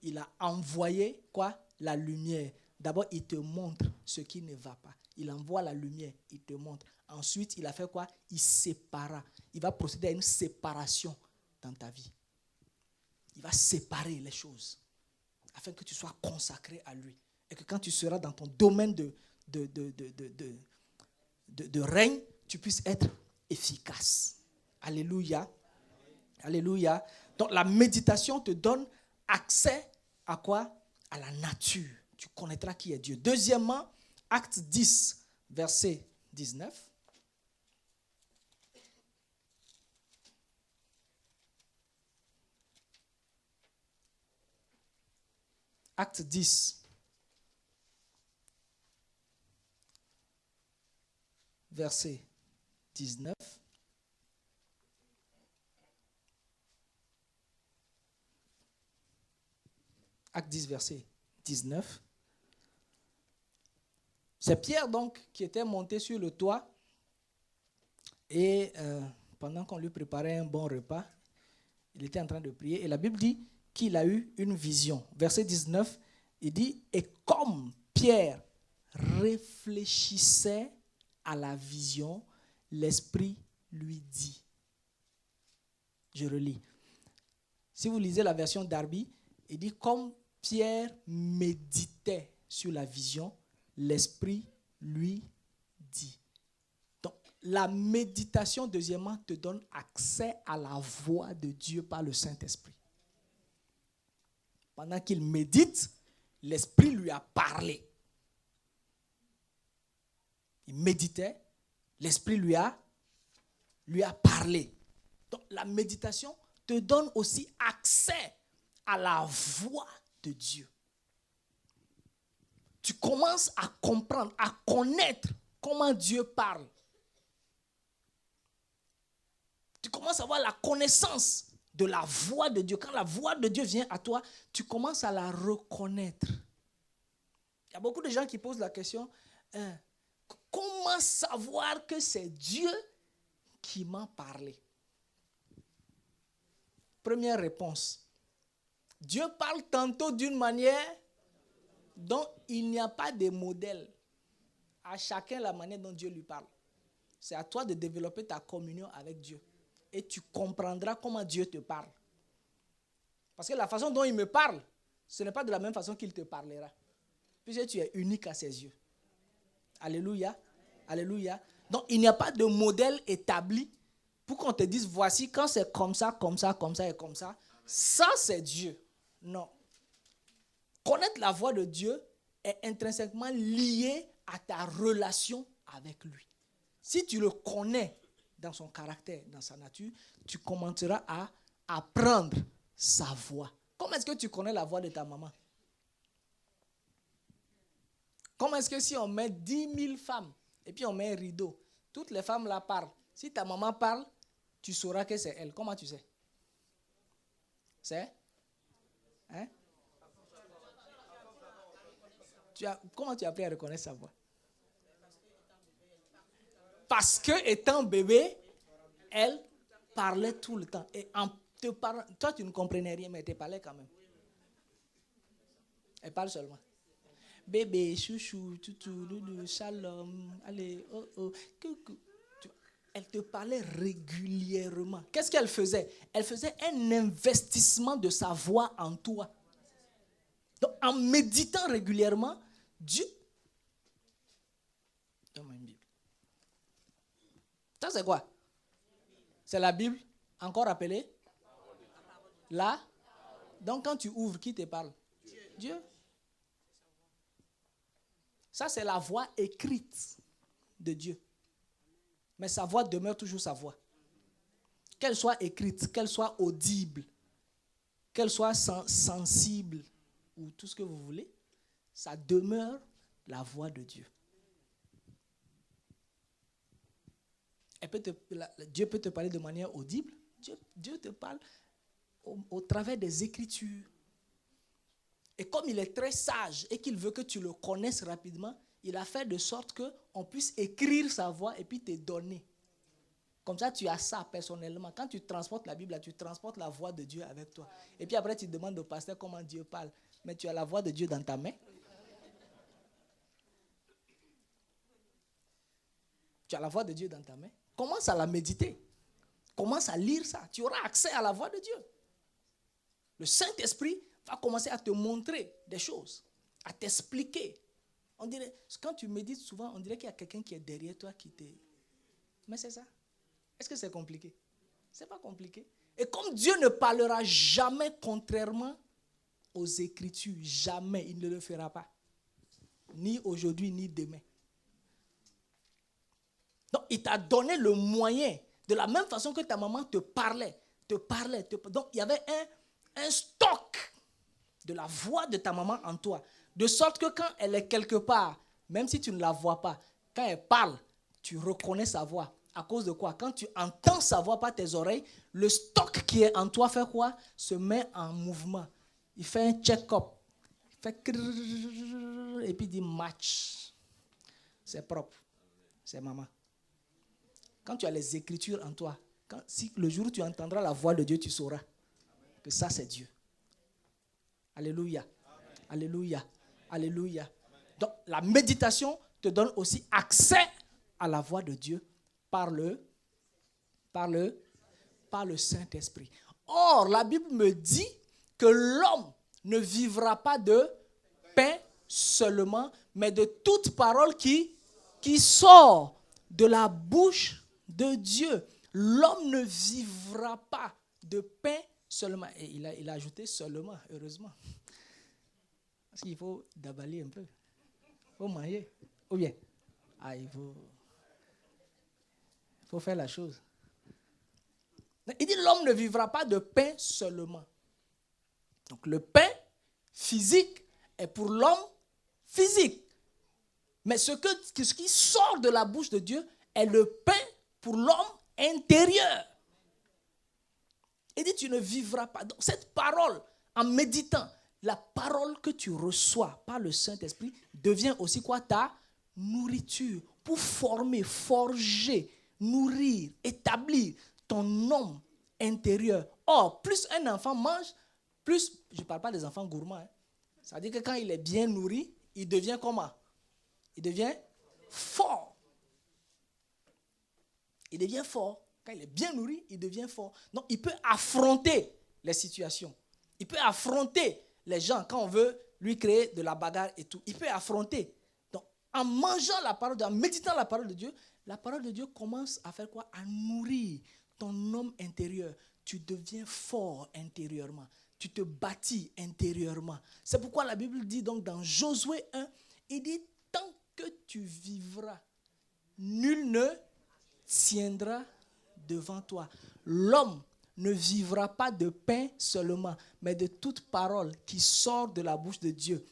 Speaker 1: Il a envoyé quoi? La lumière. D'abord, il te montre ce qui ne va pas. Il envoie la lumière, il te montre. Ensuite, il a fait quoi? Il sépara. Il va procéder à une séparation dans ta vie. Il va séparer les choses afin que tu sois consacré à lui. Et que quand tu seras dans ton domaine de règne, tu puisses être efficace. Alléluia. Alléluia. Donc la méditation te donne accès à quoi? À la nature. Tu connaîtras qui est Dieu. Deuxièmement, Acte 10, verset 19. Acte 10, verset 19. Acte 10, verset 19. C'est Pierre donc qui était monté sur le toit et pendant qu'on lui préparait un bon repas, il était en train de prier et la Bible dit qu'il a eu une vision. Verset 19, il dit « Et comme Pierre réfléchissait à la vision, l'Esprit lui dit. » Je relis. Si vous lisez la version Darby, il dit « Comme Pierre méditait sur la vision, l'Esprit lui dit. » Donc, la méditation, deuxièmement, te donne accès à la voix de Dieu par le Saint-Esprit. Pendant qu'il médite, l'Esprit lui a parlé. Il méditait, l'Esprit lui a parlé. Donc, la méditation te donne aussi accès à la voix de Dieu. Tu commences à comprendre, à connaître comment Dieu parle. Tu commences à avoir la connaissance de la voix de Dieu. Quand la voix de Dieu vient à toi, tu commences à la reconnaître. Il y a beaucoup de gens qui posent la question, comment savoir que c'est Dieu qui m'a parlé? Première réponse. Dieu parle tantôt d'une manière dont il n'y a pas de modèle. À chacun la manière dont Dieu lui parle. C'est à toi de développer ta communion avec Dieu. Et tu comprendras comment Dieu te parle. Parce que la façon dont il me parle, ce n'est pas de la même façon qu'il te parlera. Puisque tu es unique à ses yeux. Alléluia. Alléluia. Donc, il n'y a pas de modèle établi pour qu'on te dise, voici quand c'est comme ça, comme ça, comme ça et comme ça. Ça, c'est Dieu. Non. Connaître la voix de Dieu est intrinsèquement lié à ta relation avec lui. Si tu le connais dans son caractère, dans sa nature, tu commenceras à apprendre sa voix. Comment est-ce que tu connais la voix de ta maman? Comment est-ce que si on met 10 000 femmes et puis on met un rideau, toutes les femmes là parlent. Si ta maman parle, tu sauras que c'est elle. Comment tu sais? C'est? Hein? Comment tu as appris à reconnaître sa voix? Parce que étant bébé, elle parlait tout le temps. Et en te parlant, toi tu ne comprenais rien, mais elle te parlait quand même. Elle parle seulement. Bébé, chouchou, toutou, doudou, shalom, allez, oh, oh, coucou. Elle te parlait régulièrement. Qu'est-ce qu'elle faisait? Elle faisait un investissement de sa voix en toi. Donc, en méditant régulièrement, Dieu... Donne-moi une Bible. Ça, c'est quoi? C'est la Bible, encore appelée? Là. Donc, quand tu ouvres, qui te parle? Dieu. Ça, c'est la voix écrite de Dieu. Mais sa voix demeure toujours sa voix. Qu'elle soit écrite, qu'elle soit audible, qu'elle soit sensible, ou tout ce que vous voulez, ça demeure la voix de Dieu. Dieu peut te parler de manière audible. Dieu te parle au travers des Écritures. Et comme il est très sage et qu'il veut que tu le connaisses rapidement, il a fait de sorte qu'on puisse écrire sa voix et puis te donner. Comme ça, tu as ça personnellement. Quand tu transportes la Bible, tu transportes la voix de Dieu avec toi. Et puis après, tu demandes au pasteur comment Dieu parle. Mais tu as la voix de Dieu dans ta main. Tu as la voix de Dieu dans ta main. Commence à la méditer. Commence à lire ça. Tu auras accès à la voix de Dieu. Le Saint-Esprit va commencer à te montrer des choses, à t'expliquer. On dirait, quand tu médites souvent, on dirait qu'il y a quelqu'un qui est derrière toi qui te... Mais c'est ça. Est-ce que c'est compliqué? C'est pas compliqué. Et comme Dieu ne parlera jamais contrairement aux Écritures, jamais, il ne le fera pas. Ni aujourd'hui, ni demain. Donc, il t'a donné le moyen, de la même façon que ta maman te parlait. Donc, il y avait un stock de la voix de ta maman en toi. De sorte que quand elle est quelque part, même si tu ne la vois pas, quand elle parle, tu reconnais sa voix. À cause de quoi? Quand tu entends sa voix par tes oreilles, le stock qui est en toi fait quoi? Se met en mouvement. Il fait un check-up. Il fait et puis il dit match. C'est propre. C'est maman. Quand tu as les Écritures en toi, si le jour où tu entendras la voix de Dieu, tu sauras que ça c'est Dieu. Alléluia. Amen. Alléluia. Alléluia. Donc, la méditation te donne aussi accès à la voix de Dieu par le Saint-Esprit. Or, la Bible me dit que l'homme ne vivra pas de pain seulement, mais de toute parole qui sort de la bouche de Dieu. L'homme ne vivra pas de pain seulement. Et il a ajouté seulement, heureusement. Parce qu'il faut d'abaler un peu. Il faut manger. Ou bien, il faut faire la chose. Il dit l'homme ne vivra pas de pain seulement. Donc le pain physique est pour l'homme physique. Mais ce qui sort de la bouche de Dieu est le pain pour l'homme intérieur. Il dit tu ne vivras pas. Donc cette parole, en méditant, la parole que tu reçois par le Saint-Esprit devient aussi quoi? Ta nourriture pour former, forger, nourrir, établir ton homme intérieur. Or, plus un enfant mange, plus, je ne parle pas des enfants gourmands, ça veut dire que quand il est bien nourri, il devient comment? Il devient fort. Il devient fort. Quand il est bien nourri, il devient fort. Donc, il peut affronter les situations. Il peut affronter les gens quand on veut lui créer de la bagarre et tout. Il peut affronter. Donc, en mangeant la parole de Dieu, en méditant la parole de Dieu commence à faire quoi? À nourrir ton homme intérieur. Tu deviens fort intérieurement. Tu te bâtis intérieurement. C'est pourquoi la Bible dit donc dans Josué 1, il dit, tant que tu vivras, nul ne tiendra devant toi. L'homme ne vivra pas de pain seulement, mais de toute parole qui sort de la bouche de Dieu.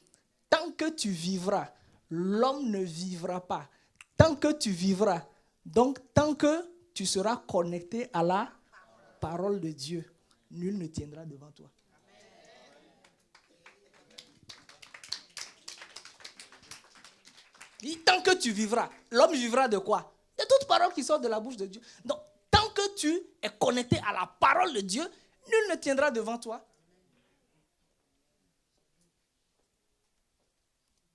Speaker 1: Tant que tu vivras, l'homme ne vivra pas. Tant que tu vivras, donc tant que tu seras connecté à la parole de Dieu, nul ne tiendra devant toi. Tant que tu vivras, l'homme vivra de quoi? De toute parole qui sort de la bouche de Dieu. Donc, tant que tu es connecté à la parole de Dieu, nul ne tiendra devant toi.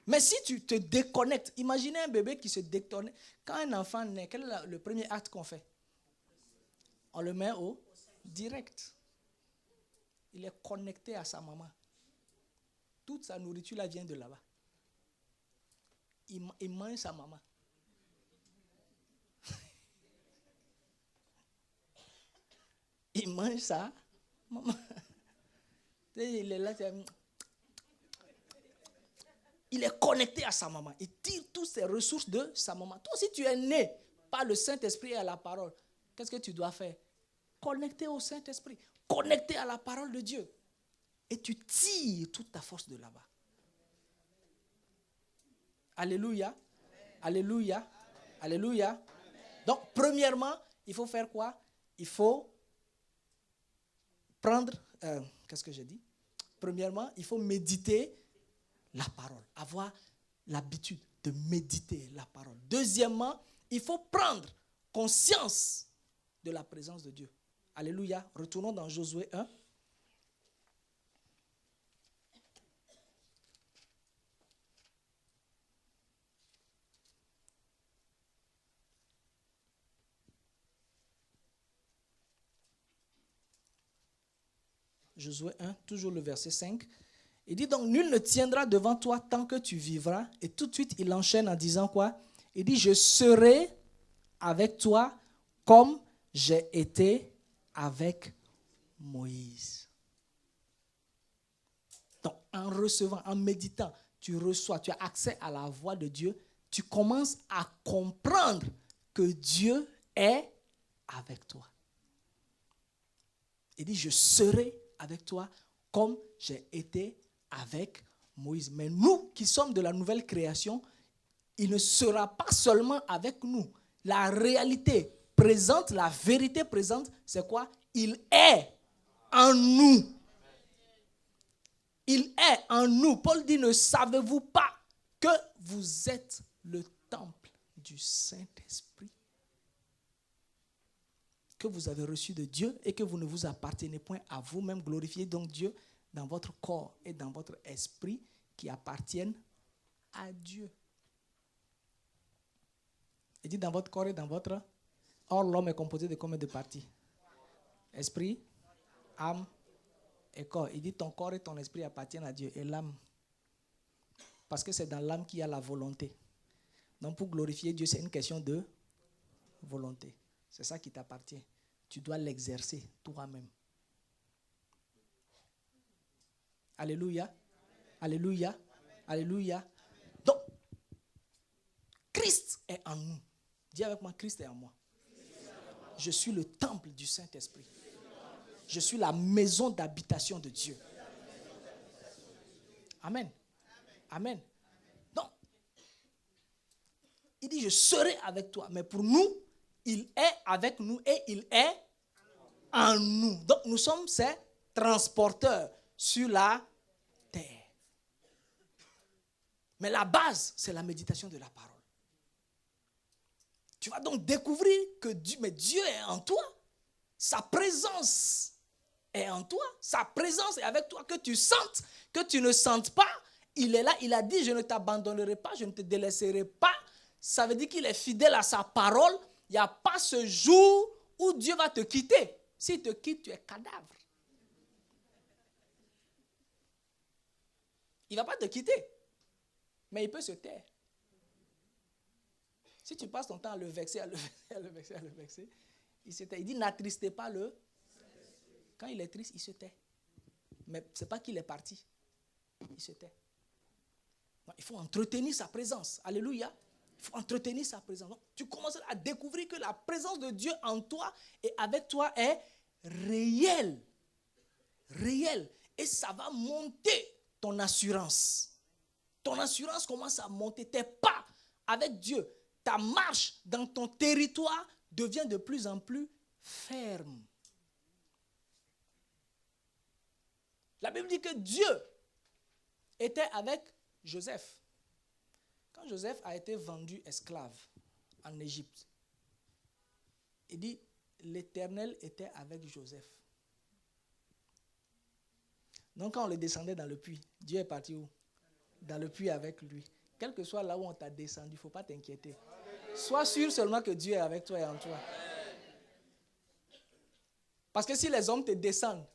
Speaker 1: Mais si tu te déconnectes, imaginez un bébé qui se déconnecte. Quand un enfant naît, quel est le premier acte qu'on fait? On le met au direct. Il est connecté à sa maman. Toute sa nourriture là vient de là-bas. Il mange sa maman. Il mange sa maman. Il est là, il est connecté à sa maman. Il tire toutes ses ressources de sa maman. Toi, si tu es né par le Saint-Esprit et à la parole, qu'est-ce que tu dois faire? Connecté au Saint-Esprit, connecté à la parole de Dieu. Et tu tires toute ta force de là-bas. Alléluia. Alléluia. Alléluia. Donc, premièrement, il faut faire quoi? Il faut prendre, qu'est-ce que j'ai dit? Premièrement, il faut méditer la parole. Avoir l'habitude de méditer la parole. Deuxièmement, il faut prendre conscience de la présence de Dieu. Alléluia. Retournons dans Josué 1. Josué 1, toujours le verset 5. Il dit donc, nul ne tiendra devant toi tant que tu vivras. Et tout de suite, il enchaîne en disant quoi? Il dit, je serai avec toi comme j'ai été avec Moïse. Donc, en recevant, en méditant, tu reçois, tu as accès à la voix de Dieu. Tu commences à comprendre que Dieu est avec toi. Il dit, je serai avec toi comme j'ai été avec Moïse. Mais nous qui sommes de la nouvelle création, il ne sera pas seulement avec nous. La réalité présente, la vérité présente, c'est quoi? Il est en nous. Il est en nous. Paul dit, ne savez-vous pas que vous êtes le temple du Saint-Esprit que vous avez reçu de Dieu et que vous ne vous appartenez point à vous-même? Glorifiez donc Dieu dans votre corps et dans votre esprit qui appartiennent à Dieu. Il dit dans votre corps et dans votre... Or, l'homme est composé de combien de parties? Esprit, âme et corps. Il dit ton corps et ton esprit appartiennent à Dieu et l'âme. Parce que c'est dans l'âme qu'il y a la volonté. Donc pour glorifier Dieu, c'est une question de volonté. C'est ça qui t'appartient. Tu dois l'exercer toi-même. Alléluia. Alléluia. Alléluia. Donc, Christ est en nous. Dis avec moi, Christ est en moi. Je suis le temple du Saint-Esprit. Je suis la maison d'habitation de Dieu. Amen. Amen. Donc, il dit, je serai avec toi. Mais pour nous, il est avec nous et il est en nous. Donc, nous sommes ses transporteurs sur la terre. Mais la base, c'est la méditation de la parole. Tu vas donc découvrir que Dieu est en toi. Sa présence est en toi. Sa présence est avec toi. Que tu sentes, que tu ne sentes pas. Il est là. Il a dit, je ne t'abandonnerai pas, je ne te délaisserai pas. Ça veut dire qu'il est fidèle à sa parole. Il n'y a pas ce jour où Dieu va te quitter. S'il te quitte, tu es cadavre. Il ne va pas te quitter. Mais il peut se taire. Si tu passes ton temps à le vexer, il se tait. Il dit, n'attristez pas le... Quand il est triste, il se tait. Mais ce n'est pas qu'il est parti. Il se tait. Donc, il faut entretenir sa présence. Alléluia. Il faut entretenir sa présence. Donc, tu commences à découvrir que la présence de Dieu en toi et avec toi est réelle. Réelle. Et ça va monter ton assurance. Ton assurance commence à monter. Tes pas avec Dieu, ta marche dans ton territoire devient de plus en plus ferme. La Bible dit que Dieu était avec Joseph. Quand Joseph a été vendu esclave en Égypte, il dit, l'Éternel était avec Joseph. Donc quand on le descendait dans le puits, Dieu est parti où? Dans le puits avec lui. Quel que soit là où on t'a descendu, il ne faut pas t'inquiéter. Sois sûr seulement que Dieu est avec toi et en toi. Parce que si les hommes te descendent,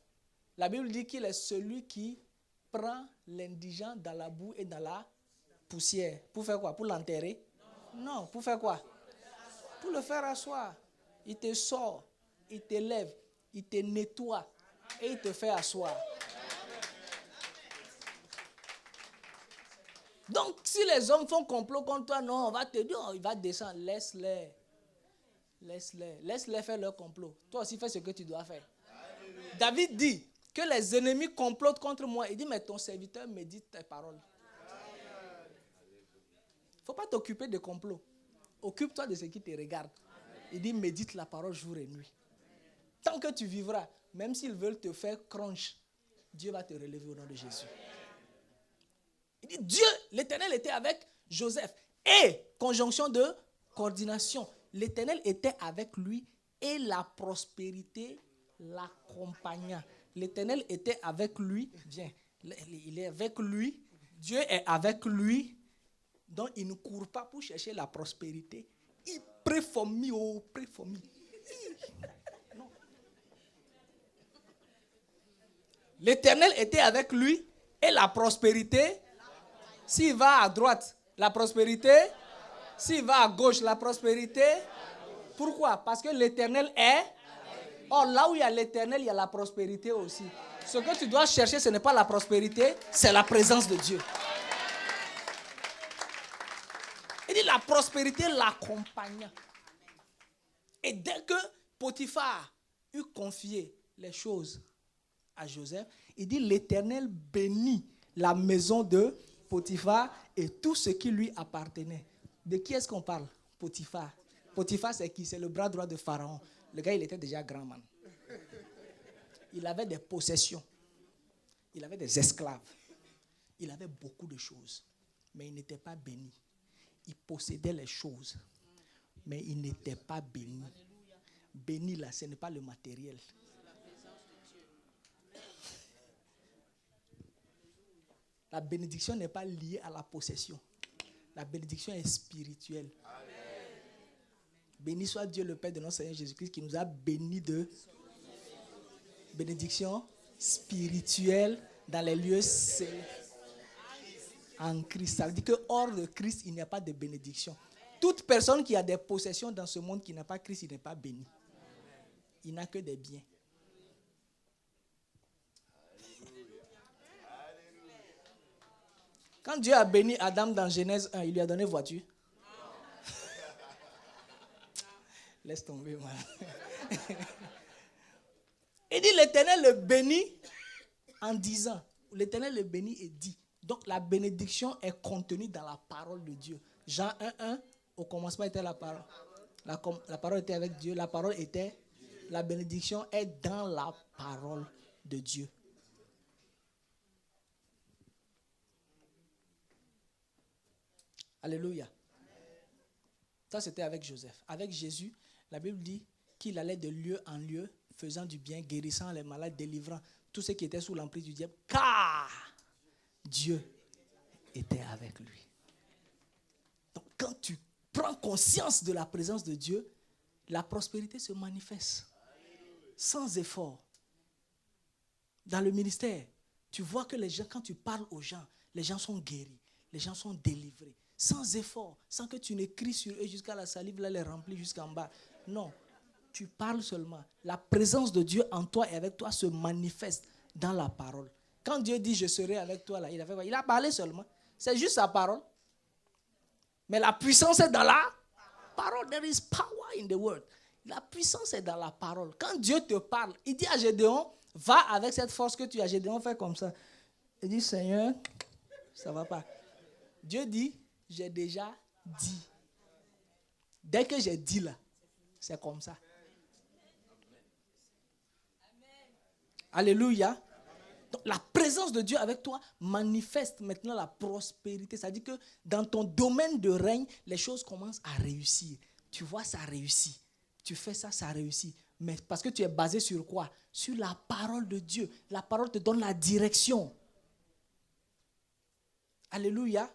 Speaker 1: la Bible dit qu'il est celui qui prend l'indigent dans la boue et dans la poussière. Pour faire quoi? Pour l'enterrer? Non. Pour faire quoi? Pour le faire asseoir. Il te sort, il t'élève, il te nettoie et il te fait asseoir. Donc, si les hommes font complot contre toi, non, on va te dire, oh, il va descendre. Laisse-les. Laisse-les faire leur complot. Toi aussi, fais ce que tu dois faire. David dit que les ennemis complotent contre moi. Il dit, mais ton serviteur médite tes paroles. Il ne faut pas t'occuper de complots. Occupe-toi de ce qui te regarde. Il dit, médite la parole jour et nuit. Tant que tu vivras, même s'ils veulent te faire crunch, Dieu va te relever au nom de Jésus. Il dit, Dieu, l'Éternel était avec Joseph. Et, conjonction de coordination, l'Éternel était avec lui et la prospérité l'accompagna. L'Éternel était avec lui. Viens, il est avec lui. Dieu est avec lui. Donc, il ne court pas pour chercher la prospérité. Il préformit. Non. L'Éternel était avec lui et la prospérité. S'il va à droite, la prospérité. S'il va à gauche, la prospérité. Pourquoi? Parce que l'Éternel est. Or, là où il y a l'Éternel, il y a la prospérité aussi. Ce que tu dois chercher, ce n'est pas la prospérité, c'est la présence de Dieu. Il dit la prospérité l'accompagna. Et dès que Potiphar eut confié les choses à Joseph, il dit l'Éternel bénit la maison de Potiphar et tout ce qui lui appartenait. De qui est-ce qu'on parle? Potiphar. Potiphar, c'est qui? C'est le bras droit de Pharaon. Le gars, il était déjà grand man. Il avait des possessions. Il avait des esclaves. Il avait beaucoup de choses. Mais il n'était pas béni. Il possédait les choses. Mais il n'était pas béni. Béni là, ce n'est pas le matériel. La bénédiction n'est pas liée à la possession. La bénédiction est spirituelle. Béni soit Dieu le Père de notre Seigneur Jésus-Christ qui nous a bénis de bénédiction spirituelle dans les lieux célestes en Christ. Ça veut dire que hors de Christ, il n'y a pas de bénédiction. Toute personne qui a des possessions dans ce monde qui n'a pas Christ, il n'est pas béni. Il n'a que des biens. Quand Dieu a béni Adam dans Genèse 1, il lui a donné voiture. Laisse tomber, moi. Il dit l'Éternel le bénit en disant. L'Éternel le bénit et dit. Donc la bénédiction est contenue dans la parole de Dieu. Jean 1:1, au commencement était la parole. La parole était avec Dieu. La parole était. La bénédiction est dans la parole de Dieu. Alléluia. Ça, c'était avec Joseph. Avec Jésus, la Bible dit qu'il allait de lieu en lieu, faisant du bien, guérissant les malades, délivrant tous ceux qui étaient sous l'emprise du diable, car Dieu était avec lui. Donc, quand tu prends conscience de la présence de Dieu, la prospérité se manifeste sans effort. Dans le ministère, Tu vois que les gens, quand tu parles aux gens, les gens sont guéris, les gens sont délivrés, sans effort, sans que tu n'écris sur eux jusqu'à la salive, là, les remplis jusqu'en bas. Non, tu parles seulement. La présence de Dieu en toi et avec toi se manifeste dans la parole. Quand Dieu dit « je serai avec toi », là, il a parlé seulement. C'est juste sa parole. Mais la puissance est dans la parole. There is power in the word. La puissance est dans la parole. Quand Dieu te parle, il dit à Gédéon, va avec cette force que tu as. Gédéon fait comme ça. Il dit, Seigneur, ça ne va pas. Dieu dit, j'ai déjà dit. Dès que j'ai dit là, c'est comme ça. Alléluia. Donc, la présence de Dieu avec toi manifeste maintenant la prospérité. C'est-à-dire que dans ton domaine de règne, les choses commencent à réussir. Tu vois, ça réussit. Tu fais ça, ça réussit. Mais parce que tu es basé sur quoi? Sur la parole de Dieu. La parole te donne la direction. Alléluia.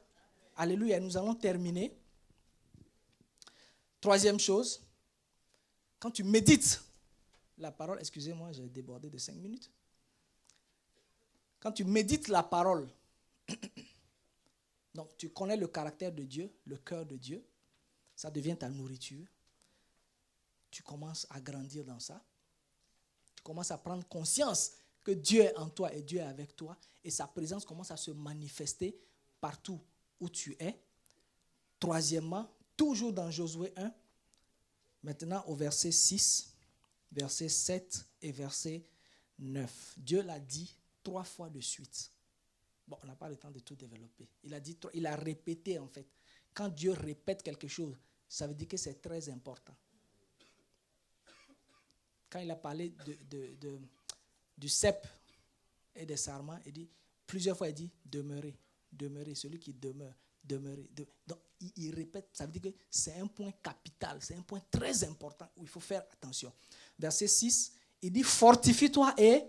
Speaker 1: Alléluia. Nous allons terminer. Troisième chose, quand tu médites la parole, excusez-moi, j'ai débordé de 5 minutes. Quand tu médites la parole, donc tu connais le caractère de Dieu, le cœur de Dieu, ça devient ta nourriture. Tu commences à grandir dans ça. Tu commences à prendre conscience que Dieu est en toi et Dieu est avec toi. Et sa présence commence à se manifester partout où tu es. Troisièmement, toujours dans Josué 1, maintenant au verset 6, verset 7 et verset 9. Dieu l'a dit 3 fois de suite. Bon, on n'a pas le temps de tout développer. Il a répété en fait. Quand Dieu répète quelque chose, ça veut dire que c'est très important. Quand il a parlé du cep et des sarments, il dit, plusieurs fois il dit, demeurez, demeurez, celui qui demeure, demeurez. Donc il répète, ça veut dire que c'est un point capital, c'est un point très important où il faut faire attention. Verset 6, il dit, fortifie-toi et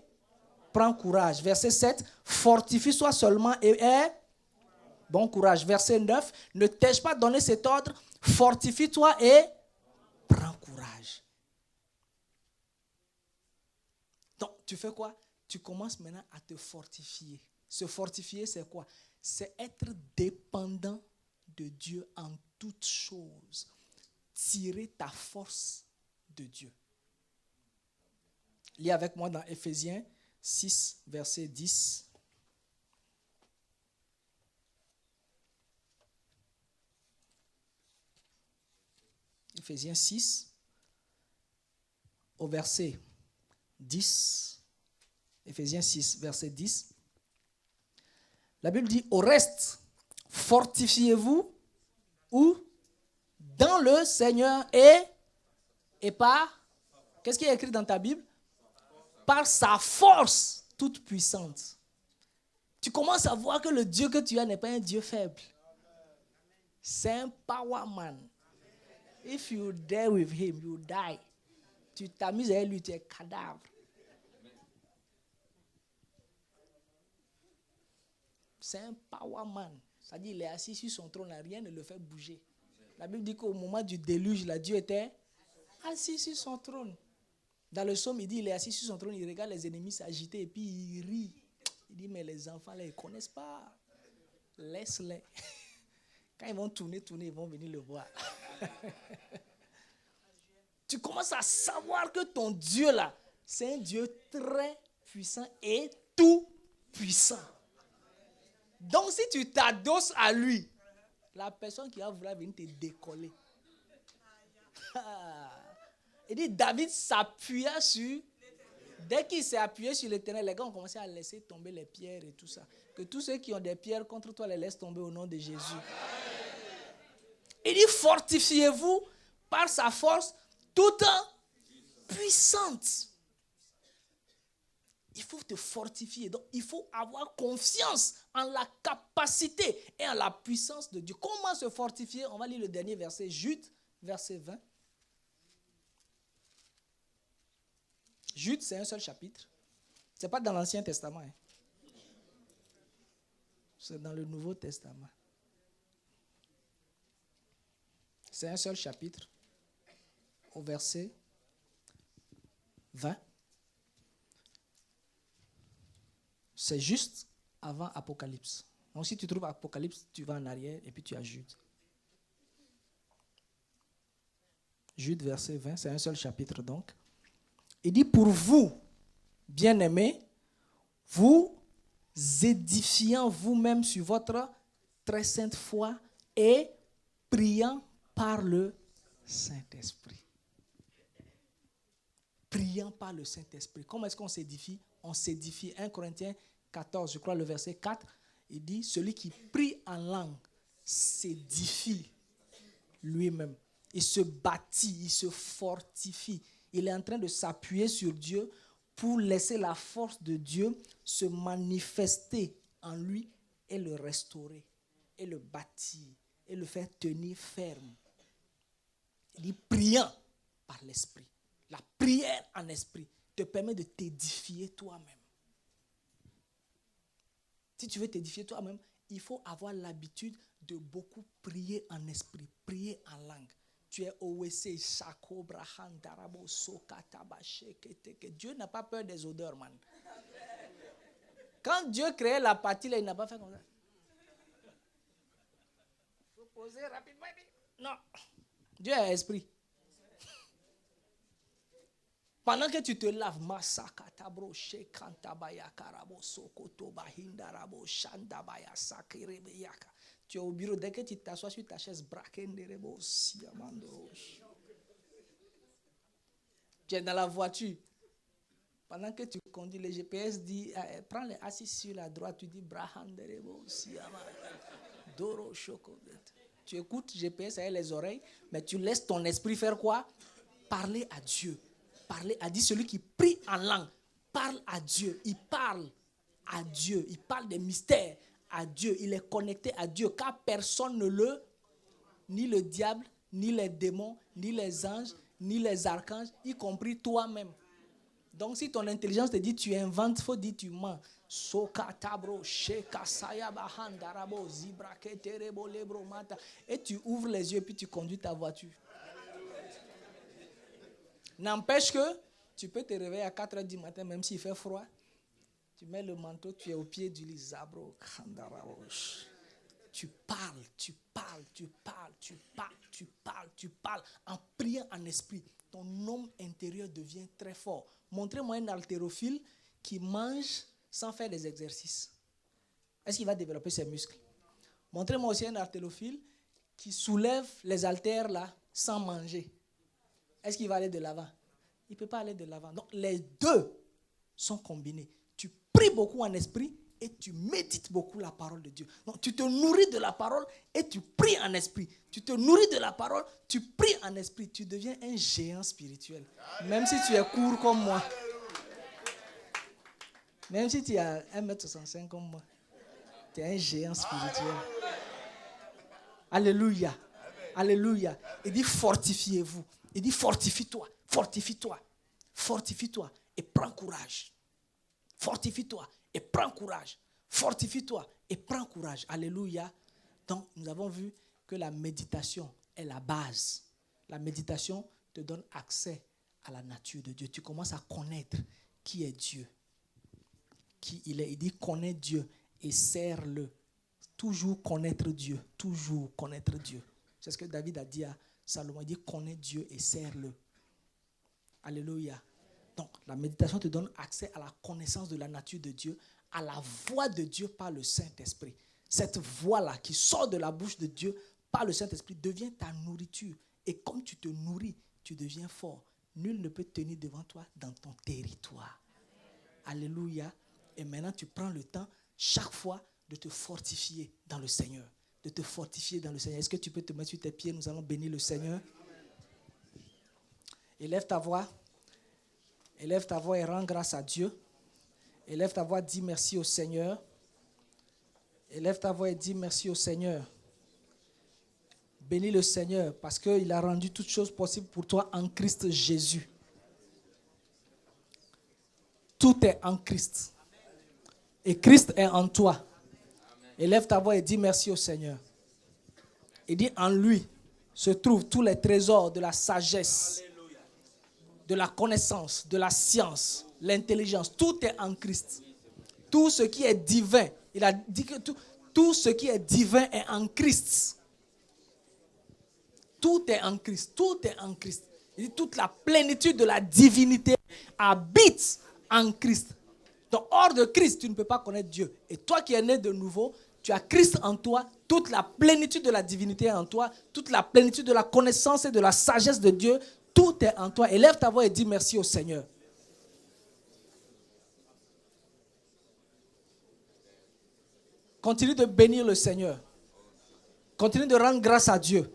Speaker 1: prends courage. Verset 7, fortifie-toi seulement et aie bon courage. Verset 9, ne t'ai-je pas donné cet ordre, fortifie-toi et prends courage. Donc, tu fais quoi? Tu commences maintenant à te fortifier. Se fortifier, c'est quoi? C'est être dépendant de Dieu en toutes choses. Tirer ta force de Dieu. Lis avec moi dans Éphésiens 6, verset 10. Éphésiens 6, au verset 10. Éphésiens 6, verset 10. La Bible dit, au reste, fortifiez-vous, où? Dans le Seigneur et par, qu'est-ce qui est écrit dans ta Bible? Par sa force toute puissante. Tu commences à voir que le Dieu que tu as n'est pas un Dieu faible. C'est un power man. If you dare with him, you die. Tu t'amuses avec lui, tu es cadavre. C'est un power man. C'est-à-dire qu'il est assis sur son trône, rien ne le fait bouger. La Bible dit qu'au moment du déluge, là, Dieu était assis sur son trône. Dans le psaume, il dit il est assis sur son trône, il regarde les ennemis s'agiter et puis il rit. Il dit mais les enfants là, ils ne connaissent pas. Laisse-les. Quand ils vont tourner, ils vont venir le voir. Tu commences à savoir que ton Dieu là, c'est un Dieu très puissant et tout puissant. Donc si tu t'adosses à lui, la personne qui va vouloir venir te décoller. Il dit David s'appuya sur... Dès qu'il s'est appuyé sur l'Éternel, les gars ont commencé à laisser tomber les pierres et tout ça. Que tous ceux qui ont des pierres contre toi les laissent tomber au nom de Jésus. Il dit fortifiez-vous par sa force toute puissante. Il faut te fortifier. Donc, il faut avoir confiance en la capacité et en la puissance de Dieu. Comment se fortifier? On va lire le dernier verset, Jude, verset 20. Jude, c'est un seul chapitre. Ce n'est pas dans l'Ancien Testament. Hein. C'est dans le Nouveau Testament. C'est un seul chapitre. Au verset 20. C'est juste avant Apocalypse. Donc si tu trouves Apocalypse, tu vas en arrière et puis tu as Jude. Jude verset 20, c'est un seul chapitre donc. Il dit, pour vous, bien-aimés, vous édifiant vous-même sur votre très sainte foi et priant par le Saint-Esprit. Priant par le Saint-Esprit. Comment est-ce qu'on s'édifie? On s'édifie. 1 Corinthiens 14, je crois le verset 4, il dit, celui qui prie en langue s'édifie lui-même. Il se bâtit, il se fortifie. Il est en train de s'appuyer sur Dieu pour laisser la force de Dieu se manifester en lui et le restaurer, et le bâtir, et le faire tenir ferme. Il dit priant par l'esprit. La prière en esprit te permet de t'édifier toi-même. Si tu veux t'édifier toi-même, il faut avoir l'habitude de beaucoup prier en esprit, prier en langue. Tu es OWC, Shako, Brahan, Darabo, Soka, Tabaché, Keteke. Dieu n'a pas peur des odeurs, man. Quand Dieu créait la partie, là, il n'a pas fait comme ça. Il faut poser rapidement. Non. Dieu est esprit. Pendant que tu te laves, Masaka, Tabro, Shekantabaya, Karabo, Sokoto, Bahindarabo, Shandabaya, Sakirebeyaka. Tu es au bureau, dès que tu t'assois sur ta chaise, Brakenderebo, Siamando. Tu es dans la voiture. Pendant que tu conduis, le GPS dit, prends les assis sur la droite, tu dis, Brahanderebo, Siamando. Doro, Chocolat. Tu écoutes GPS avec les oreilles, mais tu laisses ton esprit faire quoi? Parler à Dieu. Parler à Dieu. Celui qui prie en langue parle à Dieu. Il parle à Dieu. Il parle des mystères à Dieu. Il est connecté à Dieu. Car personne ne le, ni le diable, ni les démons, ni les anges, ni les archanges, y compris toi-même. Donc si ton intelligence te dit tu inventes, il faut dire tu mens. Et tu ouvres les yeux et puis tu conduis ta voiture. N'empêche que tu peux te réveiller à 4h du matin, même s'il fait froid. Tu mets le manteau, tu es au pied du lit. Tu parles, tu parles, tu parles, tu parles, tu parles, tu parles. En priant en esprit, ton homme intérieur devient très fort. Montrez-moi un haltérophile qui mange sans faire des exercices. Est-ce qu'il va développer ses muscles? Montrez-moi aussi un haltérophile qui soulève les haltères là sans manger. Est-ce qu'il va aller de l'avant? Il ne peut pas aller de l'avant. Donc, les deux sont combinés. Tu pries beaucoup en esprit et tu médites beaucoup la parole de Dieu. Donc, tu te nourris de la parole et tu pries en esprit. Tu te nourris de la parole, tu pries en esprit. Tu deviens un géant spirituel. Même si tu es court comme moi. Même si tu as 1m65 comme moi. Tu es un géant spirituel. Alléluia. Alléluia. Il dit fortifiez-vous. Il dit fortifie-toi, fortifie-toi, fortifie-toi et prends courage. Fortifie-toi et prends courage. Fortifie-toi et prends courage. Alléluia. Donc, nous avons vu que la méditation est la base. La méditation te donne accès à la nature de Dieu. Tu commences à connaître qui est Dieu, qui il est. Il dit connais Dieu et sers-le. Toujours connaître Dieu, toujours connaître Dieu. C'est ce que David a dit à Salomon. Il dit connais Dieu et sers-le. Alléluia. Donc, la méditation te donne accès à la connaissance de la nature de Dieu, à la voix de Dieu par le Saint-Esprit. Cette voix-là qui sort de la bouche de Dieu par le Saint-Esprit devient ta nourriture. Et comme tu te nourris, tu deviens fort. Nul ne peut tenir devant toi dans ton territoire. Alléluia. Et maintenant, tu prends le temps, chaque fois, de te fortifier dans le Seigneur. De te fortifier dans le Seigneur. Est-ce que tu peux te mettre sur tes pieds? Nous allons bénir le Seigneur. Élève ta voix. Élève ta voix et rends grâce à Dieu. Élève ta voix, dis merci au Seigneur. Élève ta voix et dis merci au Seigneur. Bénis le Seigneur parce qu'il a rendu toutes choses possibles pour toi en Christ Jésus. Tout est en Christ. Et Christ est en toi. Élève ta voix et dis merci au Seigneur. Et dis en lui se trouvent tous les trésors de la sagesse, de la connaissance, de la science, l'intelligence. Tout est en Christ. Tout ce qui est divin, il a dit que tout ce qui est divin est en Christ. Tout est en Christ, tout est en Christ. Il dit toute la plénitude de la divinité habite en Christ. Donc hors de Christ, tu ne peux pas connaître Dieu. Et toi qui es né de nouveau, tu as Christ en toi, toute la plénitude de la divinité est en toi, toute la plénitude de la connaissance et de la sagesse de Dieu, tout est en toi. Élève ta voix et dis merci au Seigneur. Continue de bénir le Seigneur. Continue de rendre grâce à Dieu.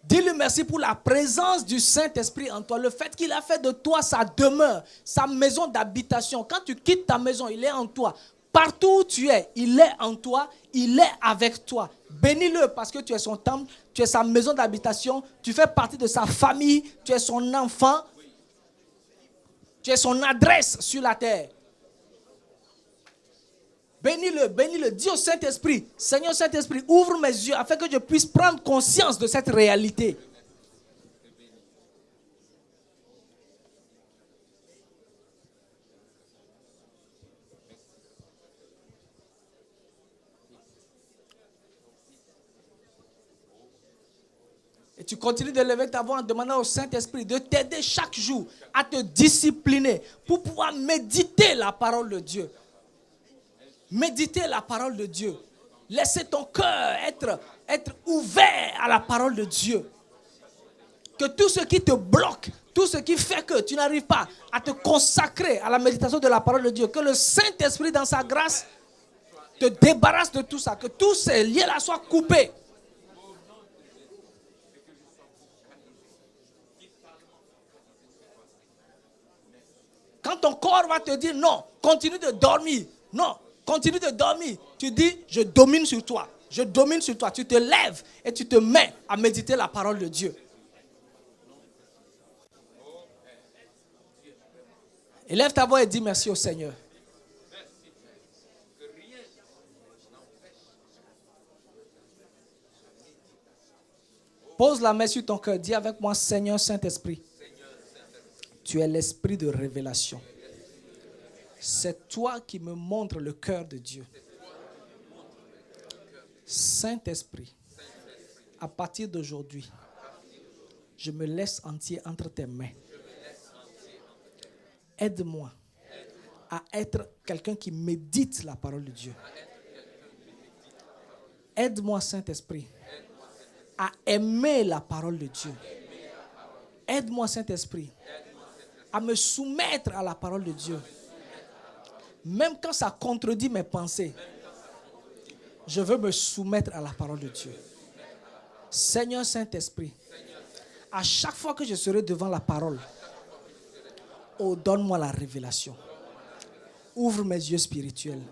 Speaker 1: Dis-lui merci pour la présence du Saint-Esprit en toi. Le fait qu'il a fait de toi sa demeure, sa maison d'habitation. Quand tu quittes ta maison, il est en toi. Partout où tu es, il est en toi, il est avec toi. Bénis-le parce que tu es son temple, tu es sa maison d'habitation, tu fais partie de sa famille, tu es son enfant, tu es son adresse sur la terre. Bénis-le, bénis-le. Dis au Saint-Esprit, Seigneur Saint-Esprit, ouvre mes yeux afin que je puisse prendre conscience de cette réalité. Et tu continues de lever ta voix en demandant au Saint-Esprit de t'aider chaque jour à te discipliner pour pouvoir méditer la parole de Dieu. Méditer la parole de Dieu. Laissez ton cœur être ouvert à la parole de Dieu. Que tout ce qui te bloque, tout ce qui fait que tu n'arrives pas à te consacrer à la méditation de la parole de Dieu, que le Saint-Esprit dans sa grâce te débarrasse de tout ça, que tous ces liens-là soient coupés. Quand ton corps va te dire non, continue de dormir, non, continue de dormir, tu dis je domine sur toi, je domine sur toi. Tu te lèves et tu te mets à méditer la parole de Dieu. Élève ta voix et dis merci au Seigneur. Pose la main sur ton cœur, dis avec moi Seigneur Saint-Esprit. Tu es l'esprit de révélation. C'est toi qui me montres le cœur de Dieu. Saint-Esprit, à partir d'aujourd'hui, je me laisse entier entre tes mains. Aide-moi à être quelqu'un qui médite la parole de Dieu. Aide-moi, Saint-Esprit, à aimer la parole de Dieu. Aide-moi, Saint-Esprit, à me soumettre à la parole de Dieu. Même quand ça contredit mes pensées, je veux me soumettre à la parole de Dieu. Seigneur Saint-Esprit, à chaque fois que je serai devant la parole, oh, donne-moi la révélation. Ouvre mes yeux spirituels.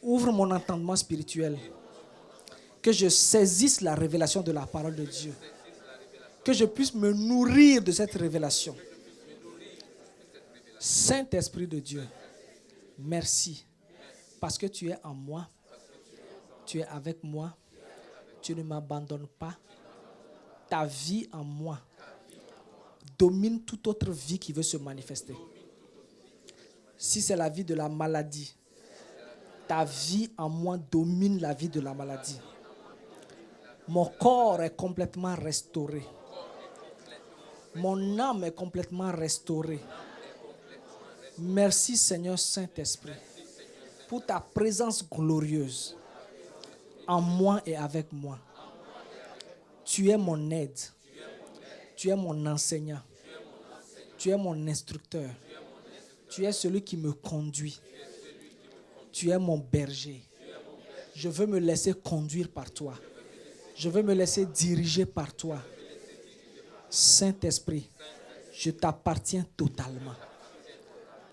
Speaker 1: Ouvre mon entendement spirituel. Que je saisisse la révélation de la parole de Dieu. Que je puisse me nourrir de cette révélation. Saint-Esprit de Dieu, merci parce que tu es en moi, tu es avec moi, tu ne m'abandonnes pas. Ta vie en moi domine toute autre vie qui veut se manifester. Si c'est la vie de la maladie, ta vie en moi domine la vie de la maladie. Mon corps est complètement restauré. Mon âme est complètement restaurée. Merci Seigneur Saint-Esprit pour ta présence glorieuse en moi et avec moi. Tu es mon aide. Tu es mon enseignant. Tu es mon instructeur. Tu es celui qui me conduit. Tu es mon berger. Je veux me laisser conduire par toi. Je veux me laisser diriger par toi. Saint-Esprit, je t'appartiens totalement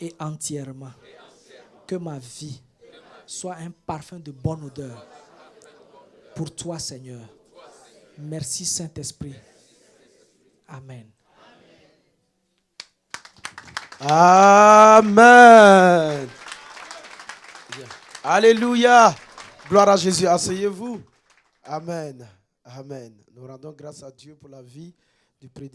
Speaker 1: et entièrement. Que ma vie soit un parfum de bonne odeur pour toi, Seigneur. Merci, Saint-Esprit. Amen.
Speaker 2: Amen. Alléluia. Gloire à Jésus. Asseyez-vous. Amen. Amen. Nous rendons grâce à Dieu pour la vie du prédicateur.